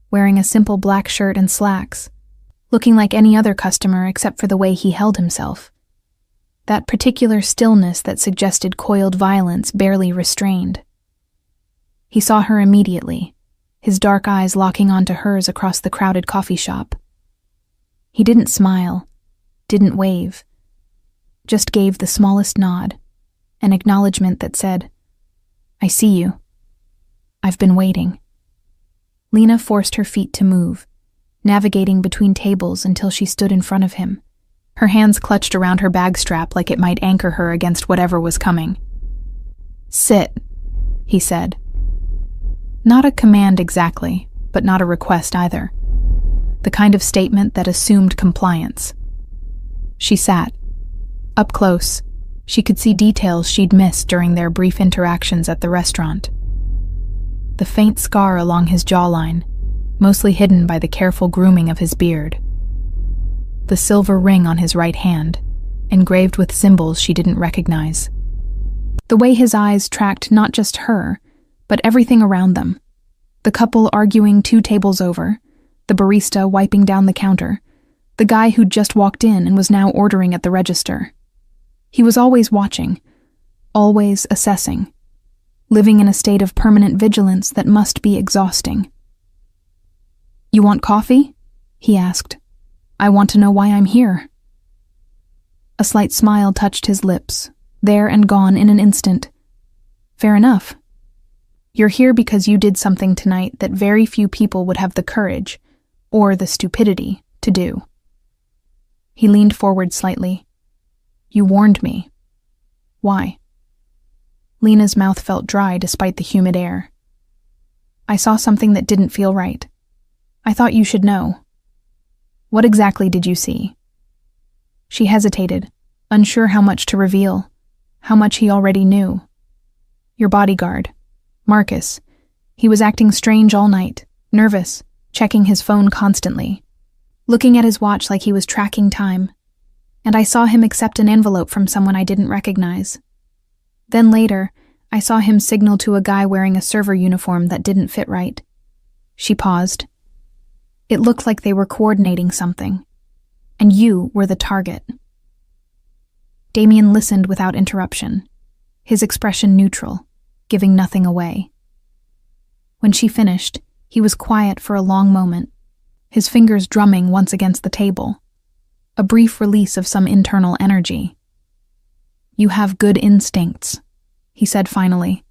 wearing a simple black shirt and slacks, looking like any other customer except for the way he held himself. That particular stillness that suggested coiled violence barely restrained. He saw her immediately, his dark eyes locking onto hers across the crowded coffee shop. He didn't smile, didn't wave, just gave the smallest nod, an acknowledgement that said, I see you. I've been waiting. Lena forced her feet to move, navigating between tables until she stood in front of him, her hands clutched around her bag strap like it might anchor her against whatever was coming. Sit, he said. Not a command exactly, but not a request either. The kind of statement that assumed compliance. She sat. Up close, she could see details she'd missed during their brief interactions at the restaurant. The faint scar along his jawline, mostly hidden by the careful grooming of his beard. The silver ring on his right hand, engraved with symbols she didn't recognize. The way his eyes tracked not just her, but everything around them. The couple arguing 2 tables over, the barista wiping down the counter, the guy who'd just walked in and was now ordering at the register. He was always watching, always assessing, living in a state of permanent vigilance that must be exhausting. You want coffee? He asked. I want to know why I'm here. A slight smile touched his lips, there and gone in an instant. Fair enough. You're here because you did something tonight that very few people would have the courage, or the stupidity, to do. He leaned forward slightly. You warned me. Why? Lena's mouth felt dry despite the humid air. I saw something that didn't feel right. I thought you should know. What exactly did you see? She hesitated, unsure how much to reveal, how much he already knew. Your bodyguard, Marcus. He was acting strange all night, nervous, checking his phone constantly, looking at his watch like he was tracking time. And I saw him accept an envelope from someone I didn't recognize. Then later, I saw him signal to a guy wearing a server uniform that didn't fit right. She paused. It looked like they were coordinating something, and you were the target. Damien listened without interruption, his expression neutral, giving nothing away. When she finished, he was quiet for a long moment, his fingers drumming once against the table, a brief release of some internal energy. "You have good instincts," he said finally.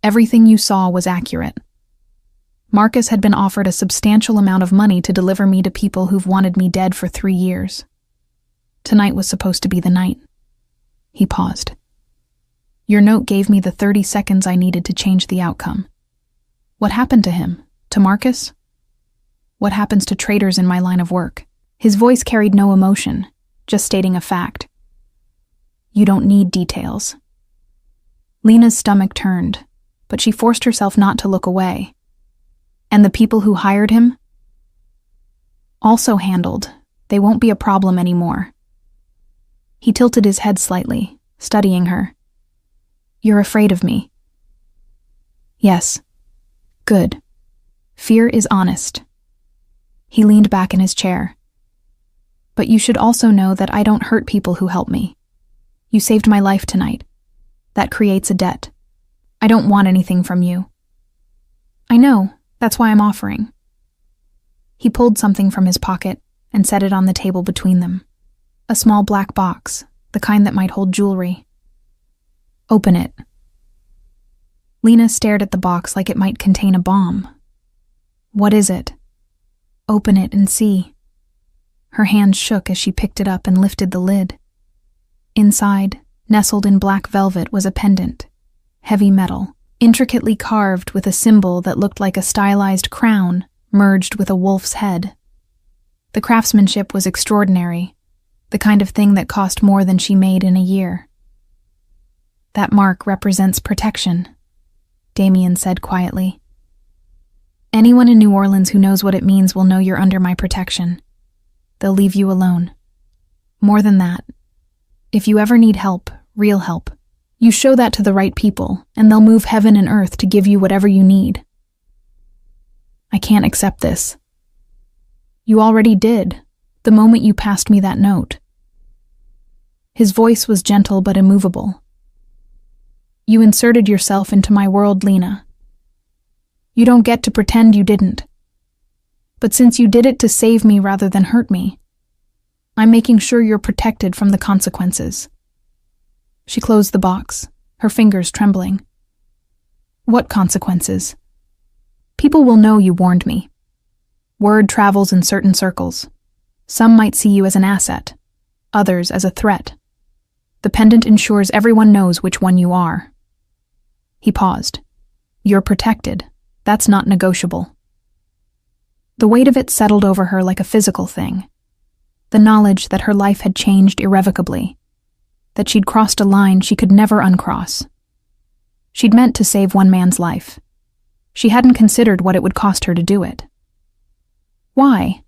"Everything you saw was accurate. Marcus had been offered a substantial amount of money to deliver me to people who've wanted me dead for 3 years. Tonight was supposed to be the night." He paused. "Your note gave me the 30 seconds I needed to change the outcome. What happened to him? To Marcus? What happens to traitors in my line of work?" His voice carried no emotion, just stating a fact. "You don't need details." Lena's stomach turned, but she forced herself not to look away. "And the people who hired him?" "Also handled. They won't be a problem anymore." He tilted his head slightly, studying her. "You're afraid of me." "Yes." "Good. Fear is honest." He leaned back in his chair. "But you should also know that I don't hurt people who help me. You saved my life tonight. That creates a debt. I don't want anything from you." "I know. That's why I'm offering." He pulled something from his pocket and set it on the table between them. A small black box, the kind that might hold jewelry. "Open it." Lena stared at the box like it might contain a bomb. "What is it?" "Open it and see." Her hands shook as she picked it up and lifted the lid. Inside, nestled in black velvet, was a pendant, heavy metal, intricately carved with a symbol that looked like a stylized crown merged with a wolf's head. The craftsmanship was extraordinary, the kind of thing that cost more than she made in a year. "That mark represents protection," Damien said quietly. "Anyone in New Orleans who knows what it means will know you're under my protection. They'll leave you alone. More than that, if you ever need help, real help, you show that to the right people, and they'll move heaven and earth to give you whatever you need." "I can't accept this." "You already did, the moment you passed me that note." His voice was gentle but immovable. "You inserted yourself into my world, Lena. You don't get to pretend you didn't. But since you did it to save me rather than hurt me, I'm making sure you're protected from the consequences." She closed the box, her fingers trembling. "What consequences?" "People will know you warned me. Word travels in certain circles. Some might see you as an asset, others as a threat. The pendant ensures everyone knows which one you are." He paused. "You're protected. That's not negotiable." The weight of it settled over her like a physical thing. The knowledge that her life had changed irrevocably, that she'd crossed a line she could never uncross. She'd meant to save one man's life. She hadn't considered what it would cost her to do it. "Why?"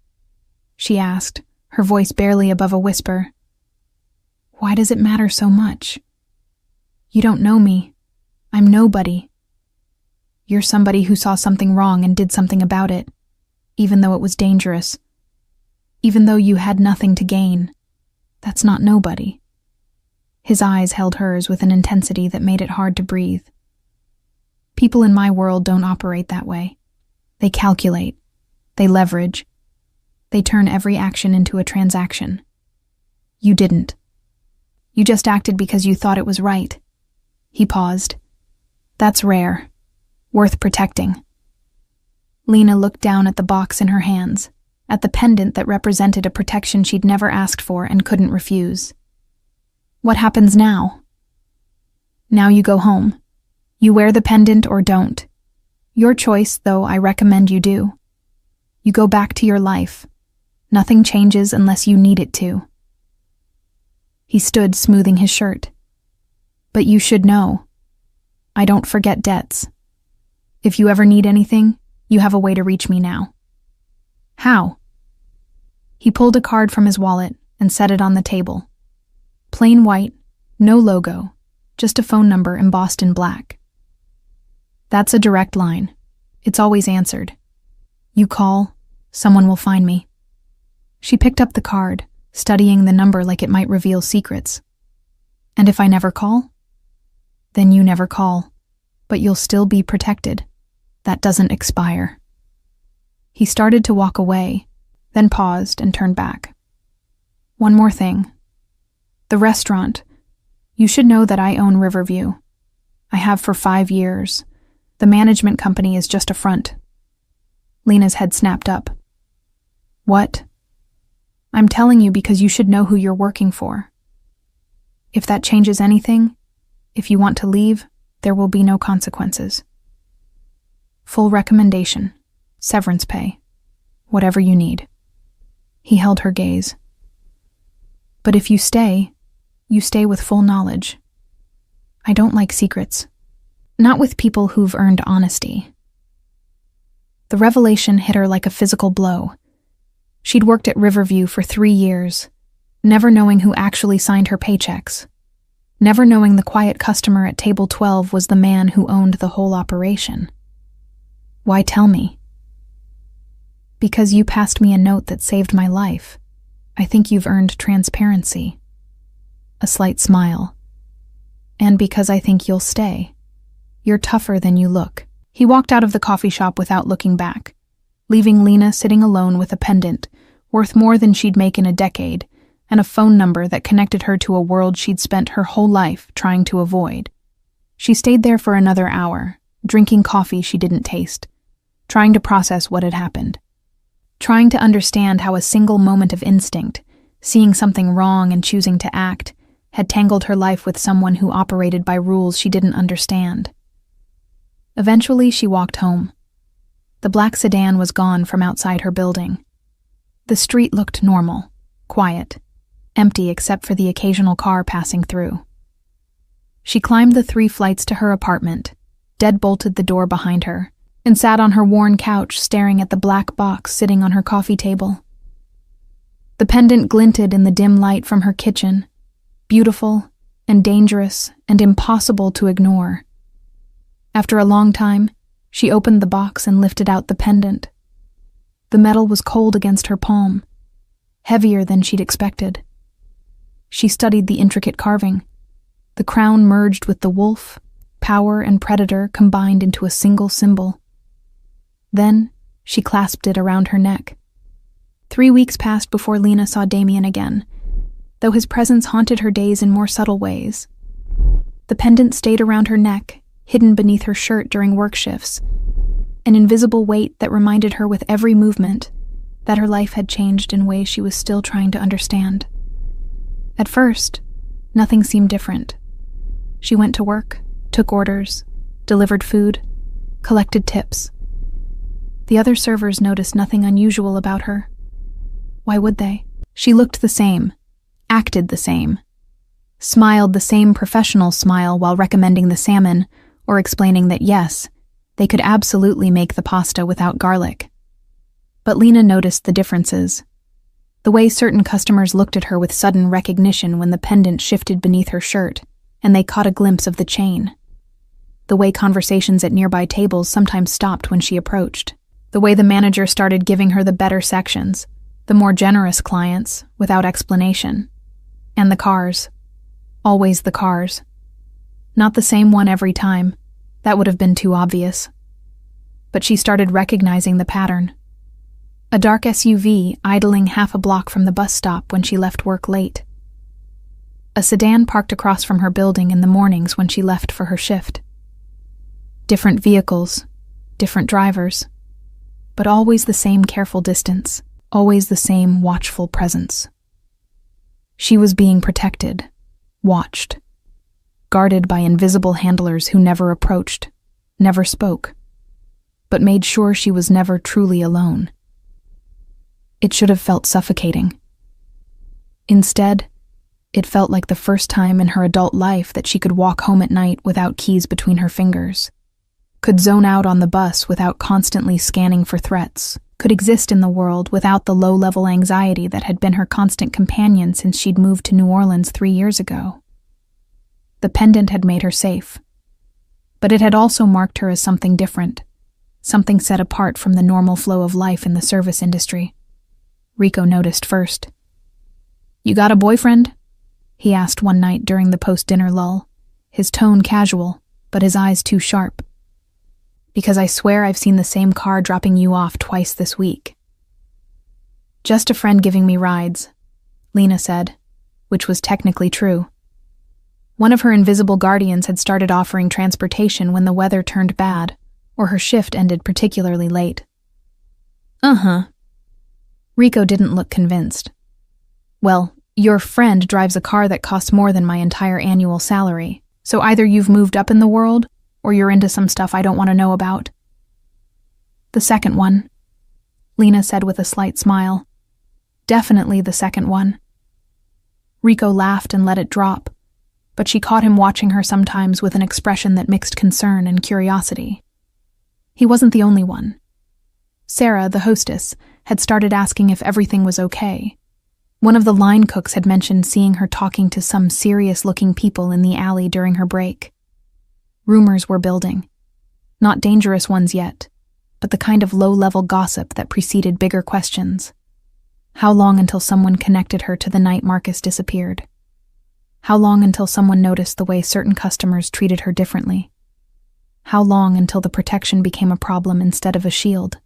she asked, her voice barely above a whisper. "Why does it matter so much? You don't know me. I'm nobody. You're somebody who saw something wrong and did something about it, even though it was dangerous. Even though you had nothing to gain. That's not nobody." His eyes held hers with an intensity that made it hard to breathe. "People in my world don't operate that way. They calculate. They leverage. They turn every action into a transaction. You didn't. You just acted because you thought it was right." He paused. "That's rare. Worth protecting." Lena looked down at the box in her hands, at the pendant that represented a protection she'd never asked for and couldn't refuse. "What happens now?" "Now you go home. You wear the pendant or don't. Your choice, though I recommend you do. You go back to your life. Nothing changes unless you need it to." He stood smoothing his shirt. "But you should know. I don't forget debts. If you ever need anything, you have a way to reach me now." "How?" He pulled a card from his wallet and set it on the table. Plain white, no logo, just a phone number embossed in black. "That's a direct line. It's always answered. You call, someone will find me." She picked up the card, studying the number like it might reveal secrets. "And if I never call?" "Then you never call, but you'll still be protected. That doesn't expire." He started to walk away, then paused and turned back. "One more thing. The restaurant. You should know that I own Riverview. I have for 5 years. The management company is just a front." Lena's head snapped up. "What?" "I'm telling you because you should know who you're working for. If that changes anything, if you want to leave, there will be no consequences. Full recommendation, severance pay, whatever you need." He held her gaze. "But if you stay with full knowledge. I don't like secrets. Not with people who've earned honesty." The revelation hit her like a physical blow. She'd worked at Riverview for 3 years, never knowing who actually signed her paychecks, never knowing the quiet customer at table 12 was the man who owned the whole operation. "Why tell me?" "Because you passed me a note that saved my life. I think you've earned transparency." A slight smile. "And because I think you'll stay. You're tougher than you look." He walked out of the coffee shop without looking back, leaving Lena sitting alone with a pendant, worth more than she'd make in a decade, and a phone number that connected her to a world she'd spent her whole life trying to avoid. She stayed there for another hour, drinking coffee she didn't taste, trying to process what had happened, trying to understand how a single moment of instinct, seeing something wrong and choosing to act, had tangled her life with someone who operated by rules she didn't understand. Eventually, she walked home. The black sedan was gone from outside her building. The street looked normal, quiet, empty except for the occasional car passing through. She climbed the 3 flights to her apartment, deadbolted the door behind her, and sat on her worn couch staring at the black box sitting on her coffee table. The pendant glinted in the dim light from her kitchen, beautiful and dangerous and impossible to ignore. After a long time, she opened the box and lifted out the pendant. The metal was cold against her palm, heavier than she'd expected. She studied the intricate carving. The crown merged with the wolf, power and predator combined into a single symbol. Then, she clasped it around her neck. 3 weeks passed before Lena saw Damien again, though his presence haunted her days in more subtle ways. The pendant stayed around her neck, hidden beneath her shirt during work shifts, an invisible weight that reminded her with every movement that her life had changed in ways she was still trying to understand. At first, nothing seemed different. She went to work, took orders, delivered food, collected tips. The other servers noticed nothing unusual about her. Why would they? She looked the same, acted the same, smiled the same professional smile while recommending the salmon or explaining that yes, they could absolutely make the pasta without garlic. But Lena noticed the differences. The way certain customers looked at her with sudden recognition when the pendant shifted beneath her shirt, and they caught a glimpse of the chain. The way conversations at nearby tables sometimes stopped when she approached. The way the manager started giving her the better sections, the more generous clients, without explanation. And the cars. Always the cars. Not the same one every time. That would have been too obvious. But she started recognizing the pattern. A dark SUV idling half a block from the bus stop when she left work late. A sedan parked across from her building in the mornings when she left for her shift. Different vehicles, different drivers, but always the same careful distance, always the same watchful presence. She was being protected, watched, guarded by invisible handlers who never approached, never spoke, but made sure she was never truly alone. It should have felt suffocating. Instead, it felt like the first time in her adult life that she could walk home at night without keys between her fingers, could zone out on the bus without constantly scanning for threats, could exist in the world without the low-level anxiety that had been her constant companion since she'd moved to New Orleans 3 years ago. The The pendant had made her safe. But it had also marked her as something different, something set apart from the normal flow of life in the service industry. Rico noticed first. "You got a boyfriend?" he asked one night during the post-dinner lull, his tone casual, but his eyes too sharp. "Because I swear I've seen the same car dropping you off twice this week." "Just a friend giving me rides," Lena said, which was technically true. One of her invisible guardians had started offering transportation when the weather turned bad, or her shift ended particularly late. "Uh-huh." Rico didn't look convinced. "Well, your friend drives a car that costs more than my entire annual salary, so either you've moved up in the world, or you're into some stuff I don't want to know about." "The second one," Lena said with a slight smile. "Definitely the second one." Rico laughed and let it drop, but she caught him watching her sometimes with an expression that mixed concern and curiosity. He wasn't the only one. Sarah, the hostess, had started asking if everything was okay. One of the line cooks had mentioned seeing her talking to some serious-looking people in the alley during her break. Rumors were building. Not dangerous ones yet, but the kind of low-level gossip that preceded bigger questions. How long until someone connected her to the night Marcus disappeared? How long until someone noticed the way certain customers treated her differently? How long until the protection became a problem instead of a shield?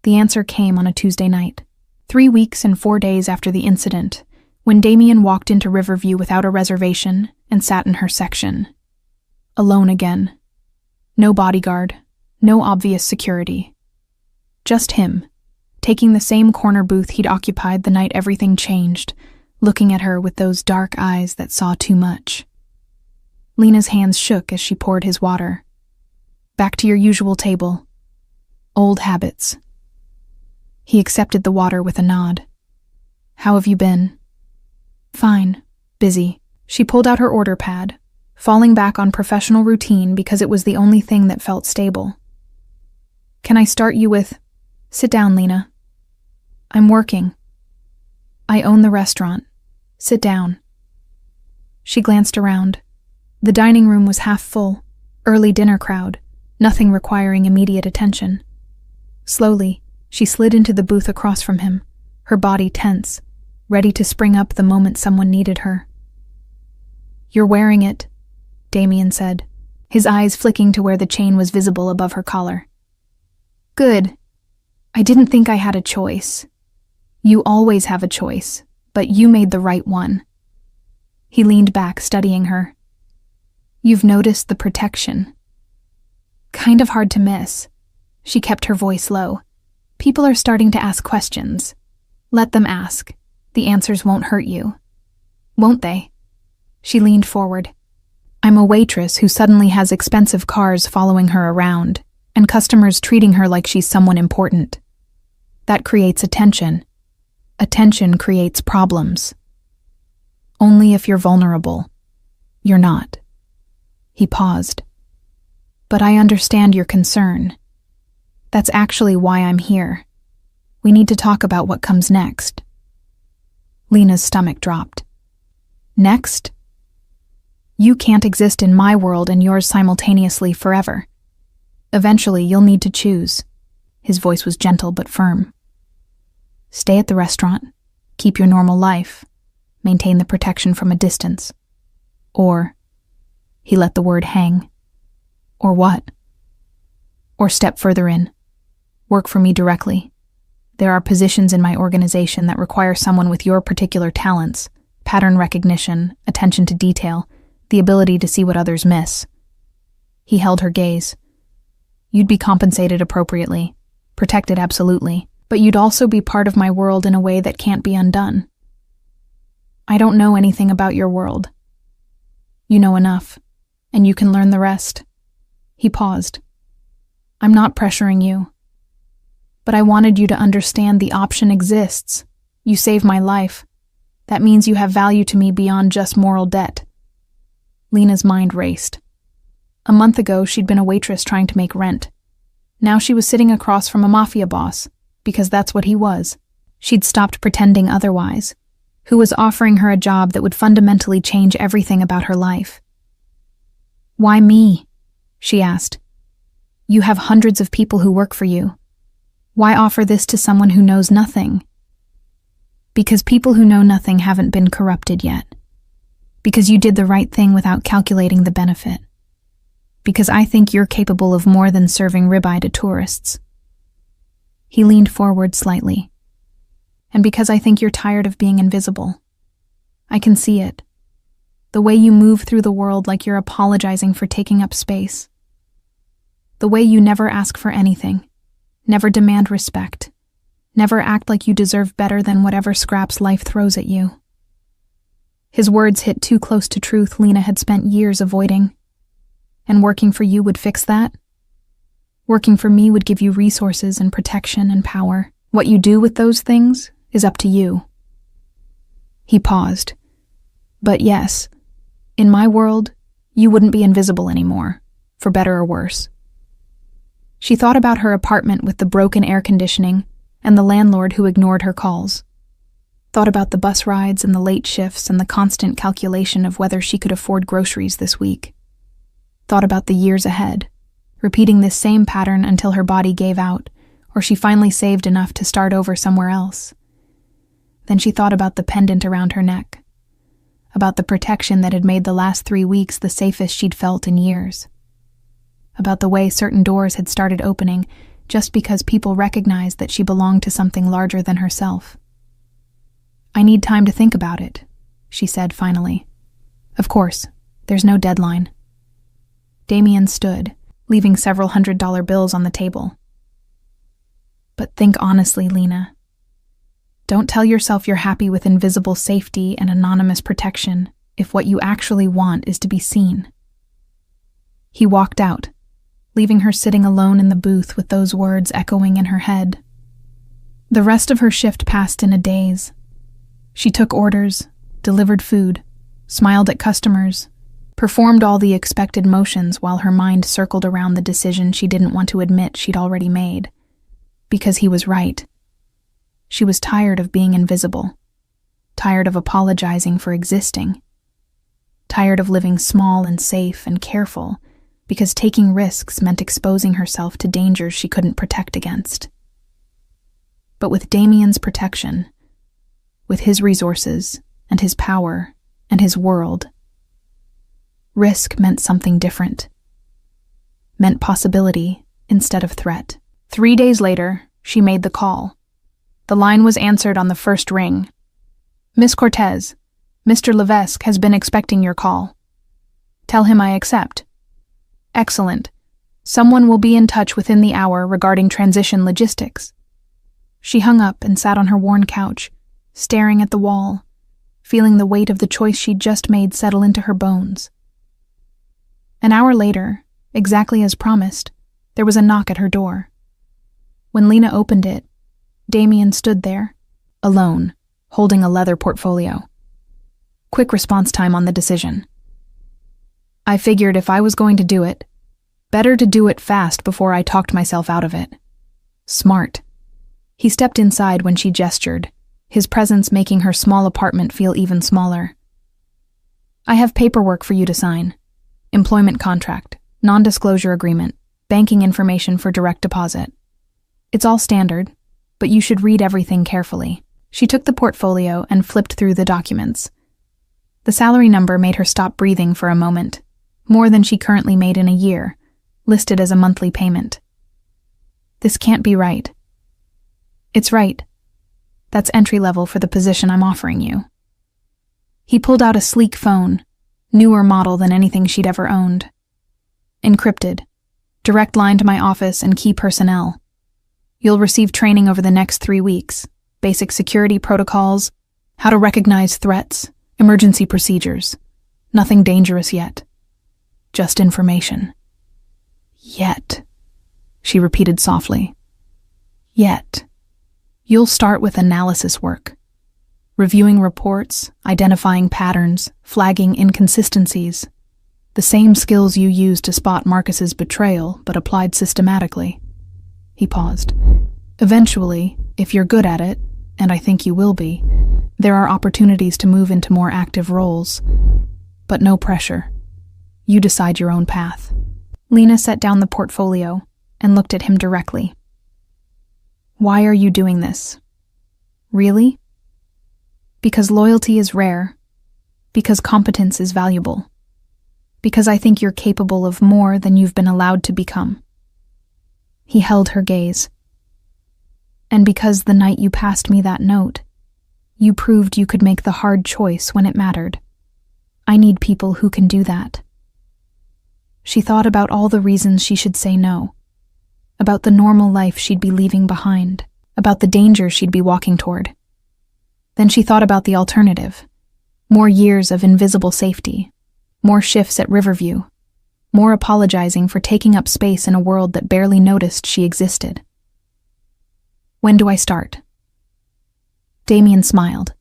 The answer came on a Tuesday night, 3 weeks and 4 days after the incident, when Damien walked into Riverview without a reservation and sat in her section. Alone again. No bodyguard, no obvious security. Just him, taking the same corner booth he'd occupied the night everything changed, looking at her with those dark eyes that saw too much. Lena's hands shook as she poured his water. "Back to your usual table. Old habits." He accepted the water with a nod. "How have you been?" "Fine. Busy." She pulled out her order pad, falling back on professional routine because it was the only thing that felt stable. "Can I start you with—" "Sit down, Lena." "I'm working." "I own the restaurant. Sit down." She glanced around. The dining room was half full, early dinner crowd, nothing requiring immediate attention. Slowly, she slid into the booth across from him, her body tense, ready to spring up the moment someone needed her. "You're wearing it," Damien said, his eyes flicking to where the chain was visible above her collar. "Good. I didn't think I had a choice." "You always have a choice, but you made the right one." He leaned back, studying her. "You've noticed the protection." "Kind of hard to miss." She kept her voice low. "People are starting to ask questions. Let them ask. The answers won't hurt you." "Won't they?" She leaned forward. "I'm a waitress who suddenly has expensive cars following her around, and customers treating her like she's someone important. That creates attention. Attention creates problems. Only if you're vulnerable. You're not." He paused. "But I understand your concern. That's actually why I'm here. We need to talk about what comes next." Lena's stomach dropped. "Next? You can't exist in my world and yours simultaneously forever. Eventually, you'll need to choose." His voice was gentle but firm. "Stay at the restaurant, keep your normal life, maintain the protection from a distance. Or," he let the word hang, "or what? Or step further in. Work for me directly. There are positions in my organization that require someone with your particular talents, pattern recognition, attention to detail, the ability to see what others miss." He held her gaze. "You'd be compensated appropriately, protected absolutely, but you'd also be part of my world in a way that can't be undone." "I don't know anything about your world." "You know enough, and you can learn the rest." He paused. "I'm not pressuring you. But I wanted you to understand the option exists. You save my life. That means you have value to me beyond just moral debt." Lena's mind raced. A month ago, she'd been a waitress trying to make rent. Now she was sitting across from a Mafia boss, because that's what he was. She'd stopped pretending otherwise. who was offering her a job that would fundamentally change everything about her life. "Why me?" she asked. "You have hundreds of people who work for you. Why offer this to someone who knows nothing?" "Because people who know nothing haven't been corrupted yet. Because you did the right thing without calculating the benefit. Because I think you're capable of more than serving ribeye to tourists." He leaned forward slightly. "And because I think you're tired of being invisible. I can see it. The way you move through the world like you're apologizing for taking up space. The way you never ask for anything, never demand respect, never act like you deserve better than whatever scraps life throws at you." His words hit too close to truth Lena had spent years avoiding. "And working for you would fix that? Working for me would give you resources and protection and power. What you do with those things is up to you." He paused. "But yes, in my world, you wouldn't be invisible anymore, for better or worse." She thought about her apartment with the broken air conditioning and the landlord who ignored her calls. Thought about the bus rides and the late shifts and the constant calculation of whether she could afford groceries this week. Thought about the years ahead, repeating this same pattern until her body gave out, or she finally saved enough to start over somewhere else. Then she thought about the pendant around her neck, about the protection that had made the last 3 weeks the safest she'd felt in years, about the way certain doors had started opening just because people recognized that she belonged to something larger than herself. "I need time to think about it," she said finally. "Of course, there's no deadline." Damien stood, leaving several $100 bills on the table. "But think honestly, Lena. Don't tell yourself you're happy with invisible safety and anonymous protection if what you actually want is to be seen." He walked out, leaving her sitting alone in the booth with those words echoing in her head. The rest of her shift passed in a daze. She took orders, delivered food, smiled at customers, performed all the expected motions while her mind circled around the decision she didn't want to admit she'd already made. Because he was right. She was tired of being invisible, tired of apologizing for existing, tired of living small and safe and careful because taking risks meant exposing herself to dangers she couldn't protect against. But with Damien's protection, with his resources and his power and his world, risk meant something different. Meant possibility instead of threat. 3 days later, she made the call. The line was answered on the first ring. "Miss Cortez, Mr. Levesque has been expecting your call. Tell him I accept." "Excellent. Someone will be in touch within the hour regarding transition logistics." She hung up and sat on her worn couch, staring at the wall, feeling the weight of the choice she'd just made settle into her bones. An hour later, exactly as promised, there was a knock at her door. When Lena opened it, Damien stood there, alone, holding a leather portfolio. Quick response time on the decision. "I figured if I was going to do it, better to do it fast before I talked myself out of it." Smart. He stepped inside when she gestured, his presence making her small apartment feel even smaller. "I have paperwork for you to sign. Employment contract, non-disclosure agreement, banking information for direct deposit. It's all standard, but you should read everything carefully." She took the portfolio and flipped through the documents. The salary number made her stop breathing for a moment, more than she currently made in a year, listed as a monthly payment. "This can't be right." "It's right. That's entry level for the position I'm offering you." He pulled out a sleek phone, newer model than anything she'd ever owned. "Encrypted. Direct line to my office and key personnel. You'll receive training over the next 3 weeks. Basic security protocols, how to recognize threats, emergency procedures. Nothing dangerous yet. Just information." "Yet," she repeated softly. "Yet. You'll start with analysis work. Reviewing reports, identifying patterns, flagging inconsistencies. The same skills you used to spot Marcus's betrayal, but applied systematically." He paused. "Eventually, if you're good at it, and I think you will be, There are opportunities to move into more active roles, but no pressure. You decide your own path. Lena set down the portfolio and looked at him directly. Why are you doing this? Really? Because loyalty is rare. Because competence is valuable. Because I think you're capable of more than you've been allowed to become. He held her gaze. And because the night you passed me that note, you proved you could make the hard choice when it mattered. I need people who can do that. She thought about all the reasons she should say no, about the normal life she'd be leaving behind, about the danger she'd be walking toward. Then she thought about the alternative. More years of invisible safety, more shifts at Riverview, more apologizing for taking up space in a world that barely noticed she existed. When do I start? Damien smiled,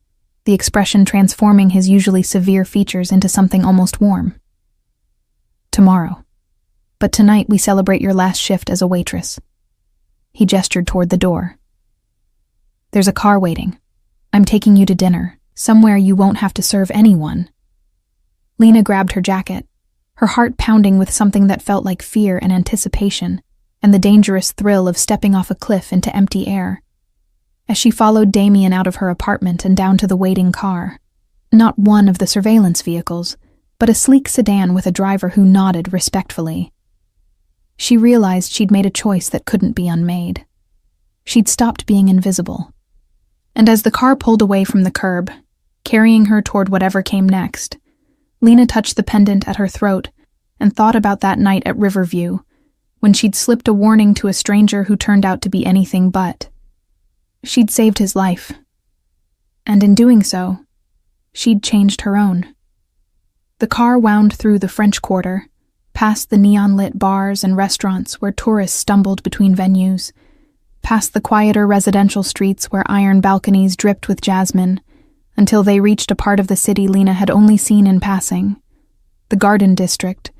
the expression transforming his usually severe features into something almost warm. Tomorrow. But tonight we celebrate your last shift as a waitress. He gestured toward the door. There's a car waiting. I'm taking you to dinner, somewhere you won't have to serve anyone. Lena grabbed her jacket, her heart pounding with something that felt like fear and anticipation, and the dangerous thrill of stepping off a cliff into empty air. As she followed Damien out of her apartment and down to the waiting car, not one of the surveillance vehicles, but a sleek sedan with a driver who nodded respectfully. She realized she'd made a choice that couldn't be unmade. She'd stopped being invisible. And as the car pulled away from the curb, carrying her toward whatever came next, Lena touched the pendant at her throat and thought about that night at Riverview, when she'd slipped a warning to a stranger who turned out to be anything but. She'd saved his life. And in doing so, she'd changed her own. The car wound through the French Quarter, past the neon-lit bars and restaurants where tourists stumbled between venues, past the quieter residential streets where iron balconies dripped with jasmine, until they reached a part of the city Lena had only seen in passing, the Garden District,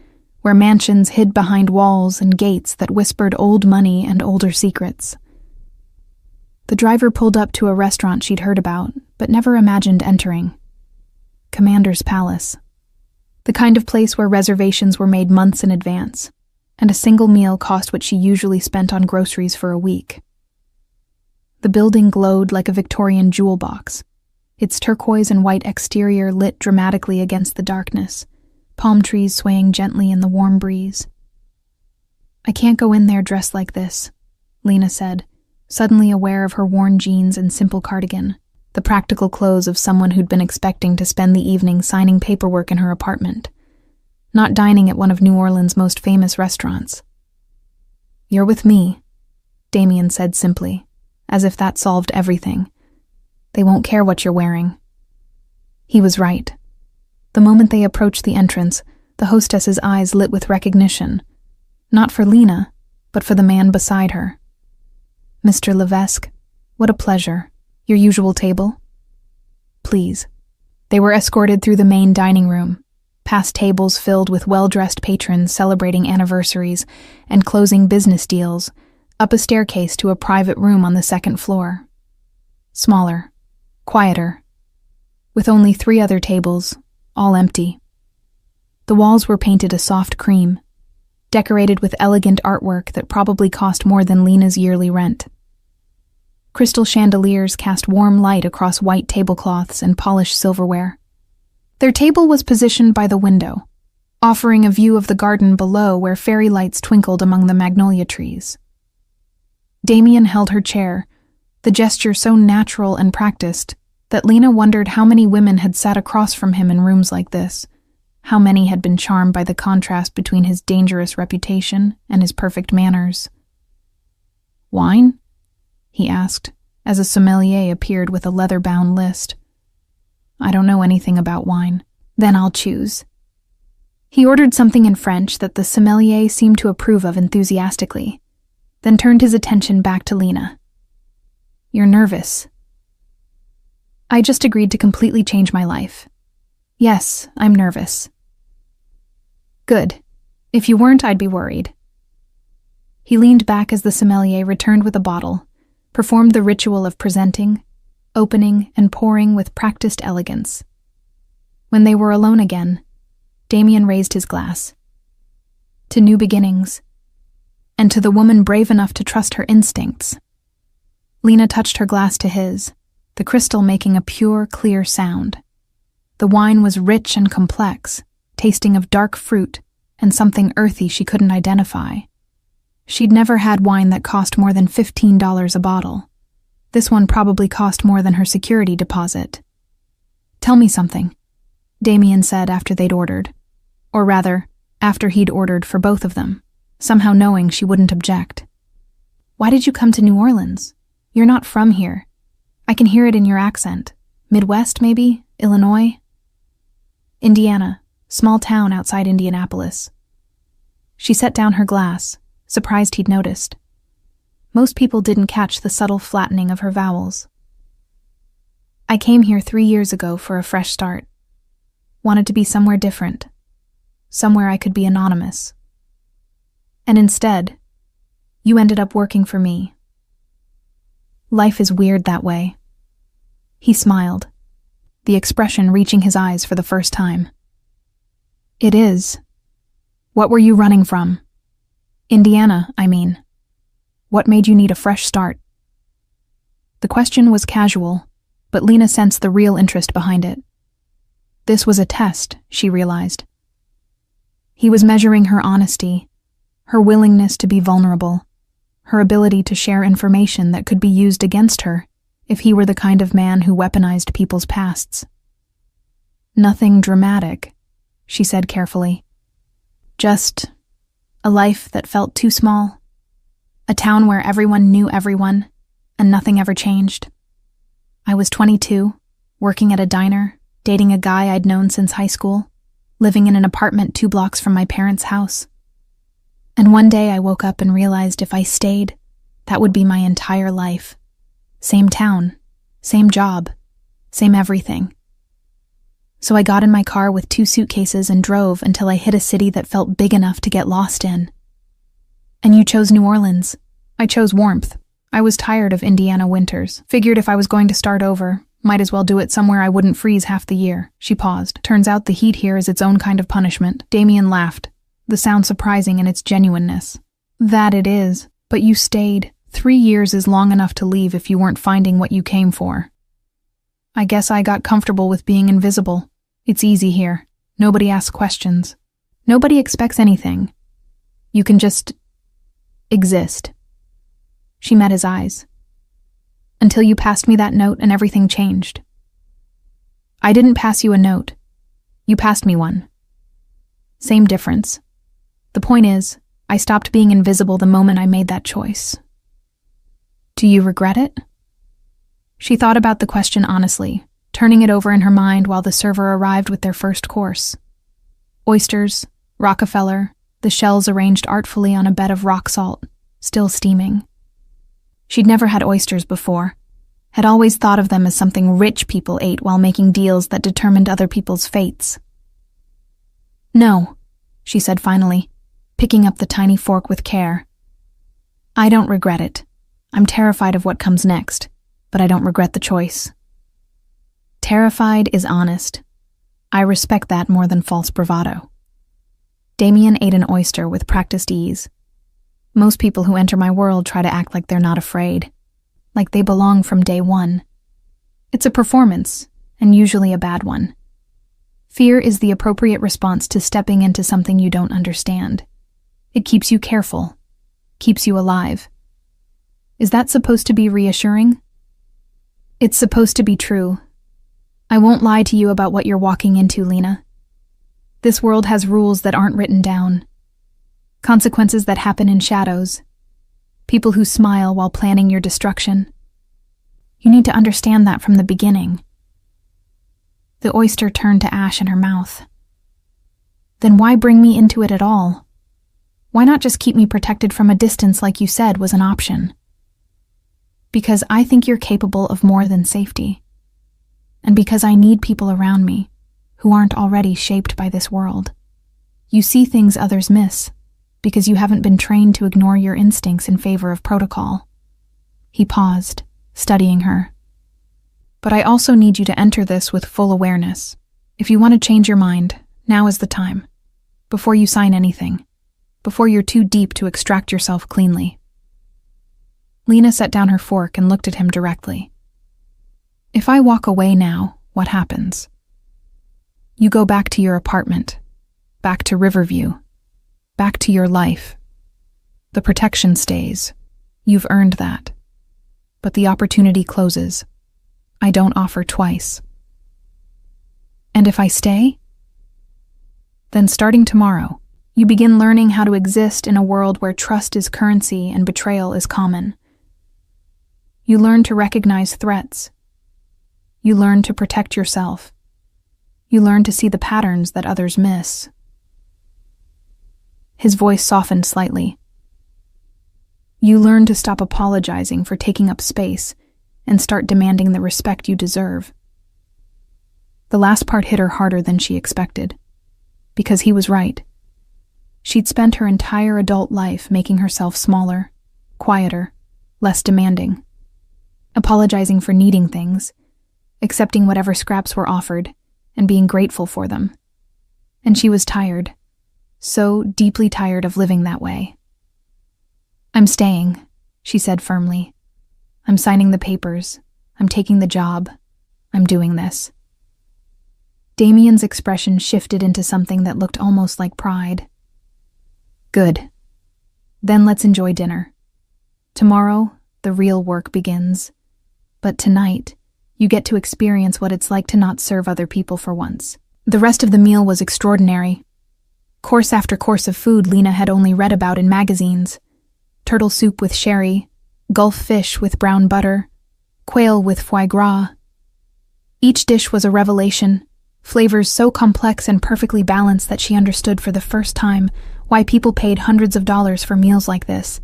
where mansions hid behind walls and gates that whispered old money and older secrets. The driver pulled up to a restaurant she'd heard about, but never imagined entering. Commander's Palace. The kind of place where reservations were made months in advance, and a single meal cost what she usually spent on groceries for a week. The building glowed like a Victorian jewel box, its turquoise and white exterior lit dramatically against the darkness, palm trees swaying gently in the warm breeze. I can't go in there dressed like this, Lena said, suddenly aware of her worn jeans and simple cardigan, the practical clothes of someone who'd been expecting to spend the evening signing paperwork in her apartment, not dining at one of New Orleans' most famous restaurants. You're with me, Damien said simply, as if that solved everything. They won't care what you're wearing. He was right. The moment they approached the entrance, the hostess's eyes lit with recognition, not for Lena, but for the man beside her. Mr. Levesque, what a pleasure. Your usual table? Please. They were escorted through the main dining room, past tables filled with well-dressed patrons celebrating anniversaries and closing business deals, up a staircase to a private room on the second floor. Smaller, quieter, with only 3 other tables, all empty. The walls were painted a soft cream, decorated with elegant artwork that probably cost more than Lena's yearly rent. Crystal chandeliers cast warm light across white tablecloths and polished silverware. Their table was positioned by the window, offering a view of the garden below where fairy lights twinkled among the magnolia trees. Damien held her chair, the gesture so natural and practiced that Lena wondered how many women had sat across from him in rooms like this, how many had been charmed by the contrast between his dangerous reputation and his perfect manners. Wine? He asked, as a sommelier appeared with a leather-bound list. I don't know anything about wine. Then I'll choose. He ordered something in French that the sommelier seemed to approve of enthusiastically, then turned his attention back to Lena. You're nervous. I just agreed to completely change my life. Yes, I'm nervous. Good. If you weren't, I'd be worried. He leaned back as the sommelier returned with a bottle, performed the ritual of presenting, opening and pouring with practiced elegance. When they were alone again, Damien raised his glass. To new beginnings, and to the woman brave enough to trust her instincts. Lena touched her glass to his, the crystal making a pure, clear sound. The wine was rich and complex, tasting of dark fruit and something earthy she couldn't identify. She'd never had wine that cost more than $15 a bottle. This one probably cost more than her security deposit. "Tell me something," Damien said after they'd ordered. Or rather, after he'd ordered for both of them, somehow knowing she wouldn't object. "Why did you come to New Orleans? You're not from here. I can hear it in your accent. Midwest, maybe? Illinois?" "Indiana, small town outside Indianapolis." She set down her glass, surprised he'd noticed. Most people didn't catch the subtle flattening of her vowels. "I came here 3 years ago for a fresh start. Wanted to be somewhere different. Somewhere I could be anonymous. And instead, you ended up working for me. Life is weird that way." He smiled, the expression reaching his eyes for the first time. "It is. What were you running from? Indiana, I mean. What made you need a fresh start?" The question was casual, but Lena sensed the real interest behind it. This was a test, she realized. He was measuring her honesty, her willingness to be vulnerable, her ability to share information that could be used against her if he were the kind of man who weaponized people's pasts. "Nothing dramatic," she said carefully. "Just a life that felt too small. A town where everyone knew everyone, and nothing ever changed. I was 22, working at a diner, dating a guy I'd known since high school, living in an apartment 2 blocks from my parents' house. And one day I woke up and realized if I stayed, that would be my entire life. Same town, same job, same everything. So I got in my car with 2 suitcases and drove until I hit a city that felt big enough to get lost in. And you chose New Orleans. I chose warmth. I was tired of Indiana winters. Figured if I was going to start over, might as well do it somewhere I wouldn't freeze half the year." She paused. "Turns out the heat here is its own kind of punishment." Damien laughed, the sound surprising in its genuineness. "That it is, but you stayed. 3 years is long enough to leave if you weren't finding what you came for. I guess I got comfortable with being invisible. It's easy here. Nobody asks questions. Nobody expects anything. You can just exist." She met his eyes. "Until you passed me that note and everything changed." "I didn't pass you a note. You passed me one. Same difference. The point is, I stopped being invisible the moment I made that choice." "Do you regret it?" She thought about the question honestly, turning it over in her mind while the server arrived with their first course. Oysters, Rockefeller, the shells arranged artfully on a bed of rock salt, still steaming. She'd never had oysters before, had always thought of them as something rich people ate while making deals that determined other people's fates. "No," she said finally, picking up the tiny fork with care. "I don't regret it. I'm terrified of what comes next, but I don't regret the choice." Terrified is honest. I respect that more than false bravado. Damien ate an oyster with practiced ease. Most people who enter my world try to act like they're not afraid, like they belong from day one. It's a performance, and usually a bad one. Fear is the appropriate response to stepping into something you don't understand. It keeps you careful, keeps you alive. Is that supposed to be reassuring? It's supposed to be true. I won't lie to you about what you're walking into, Lena. This world has rules that aren't written down. Consequences that happen in shadows. People who smile while planning your destruction. You need to understand that from the beginning. The oyster turned to ash in her mouth. Then why bring me into it at all? Why not just keep me protected from a distance like you said was an option? Because I think you're capable of more than safety. And because I need people around me who aren't already shaped by this world. You see things others miss because you haven't been trained to ignore your instincts in favor of protocol. He paused, studying her. But I also need you to enter this with full awareness. If you want to change your mind, now is the time. Before you sign anything. Before you're too deep to extract yourself cleanly. Lena set down her fork and looked at him directly. If I walk away now, what happens? You go back to your apartment, back to Riverview, back to your life. The protection stays. You've earned that. But the opportunity closes. I don't offer twice. And if I stay? Then starting tomorrow, you begin learning how to exist in a world where trust is currency and betrayal is common. You learn to recognize threats. You learn to protect yourself. You learn to see the patterns that others miss. His voice softened slightly. You learn to stop apologizing for taking up space and start demanding the respect you deserve. The last part hit her harder than she expected, because he was right. She'd spent her entire adult life making herself smaller, quieter, less demanding, apologizing for needing things, accepting whatever scraps were offered, and being grateful for them. And she was tired, so deeply tired of living that way. I'm staying, she said firmly. I'm signing the papers. I'm taking the job. I'm doing this. Damien's expression shifted into something that looked almost like pride. Good. Then let's enjoy dinner. Tomorrow, the real work begins. But tonight, you get to experience what it's like to not serve other people for once. The rest of the meal was extraordinary. Course after course of food Lena had only read about in magazines. Turtle soup with sherry, Gulf fish with brown butter, quail with foie gras. Each dish was a revelation, flavors so complex and perfectly balanced that she understood for the first time why people paid hundreds of dollars for meals like this.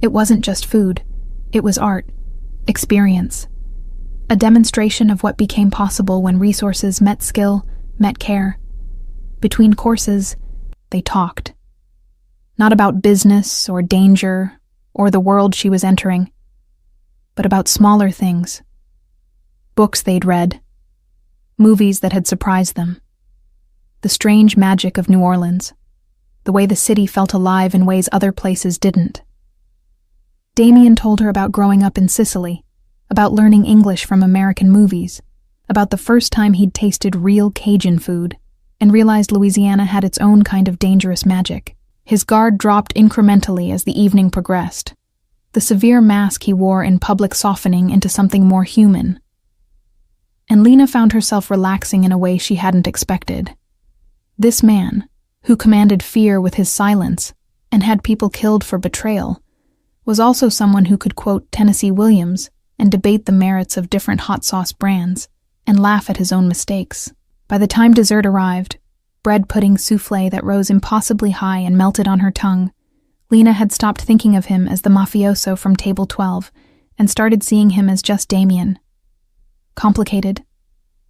It wasn't just food, it was art, experience. A demonstration of what became possible when resources met skill, met care. Between courses, they talked. Not about business or danger or the world she was entering, but about smaller things. Books they'd read, movies that had surprised them, the strange magic of New Orleans, the way the city felt alive in ways other places didn't. Damien told her about growing up in Sicily, about learning English from American movies, about the first time he'd tasted real Cajun food, and realized Louisiana had its own kind of dangerous magic. His guard dropped incrementally as the evening progressed, the severe mask he wore in public softening into something more human. And Lena found herself relaxing in a way she hadn't expected. This man, who commanded fear with his silence and had people killed for betrayal, was also someone who could quote Tennessee Williams and debate the merits of different hot sauce brands and laugh at his own mistakes. By the time dessert arrived, bread pudding souffle that rose impossibly high and melted on her tongue, Lena had stopped thinking of him as the mafioso from Table 12 and started seeing him as just Damien. Complicated,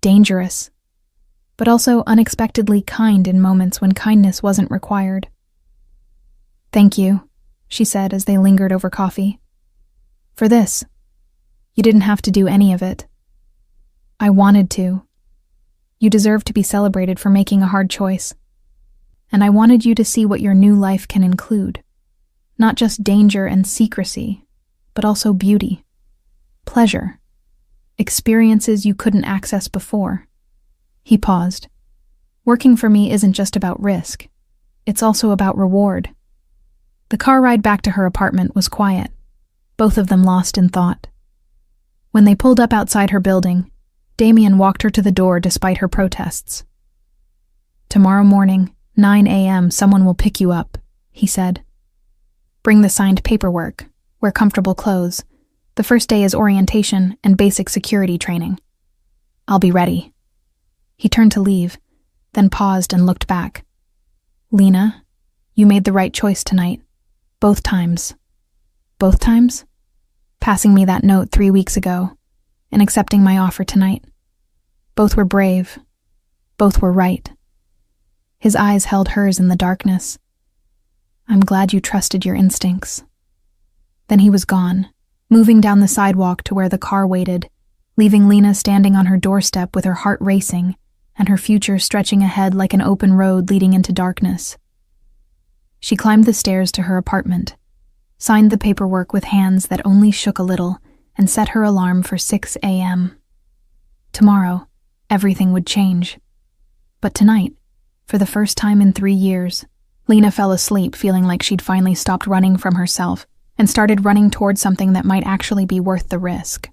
dangerous, but also unexpectedly kind in moments when kindness wasn't required. Thank you, she said as they lingered over coffee. For this. You didn't have to do any of it. I wanted to. You deserve to be celebrated for making a hard choice. And I wanted you to see what your new life can include. Not just danger and secrecy, but also beauty, pleasure, experiences you couldn't access before. He paused. Working for me isn't just about risk. It's also about reward. The car ride back to her apartment was quiet, both of them lost in thought. When they pulled up outside her building, Damien walked her to the door despite her protests. Tomorrow morning, 9 a.m., someone will pick you up, he said. Bring the signed paperwork, wear comfortable clothes. The first day is orientation and basic security training. I'll be ready. He turned to leave, then paused and looked back. Lena, you made the right choice tonight. Both times. Both times? Passing me that note 3 weeks ago, and accepting my offer tonight. Both were brave. Both were right. His eyes held hers in the darkness. I'm glad you trusted your instincts. Then he was gone, moving down the sidewalk to where the car waited, leaving Lena standing on her doorstep with her heart racing and her future stretching ahead like an open road leading into darkness. She climbed the stairs to her apartment, signed the paperwork with hands that only shook a little, and set her alarm for 6 a.m. Tomorrow, everything would change. But tonight, for the first time in 3 years, Lena fell asleep feeling like she'd finally stopped running from herself and started running towards something that might actually be worth the risk.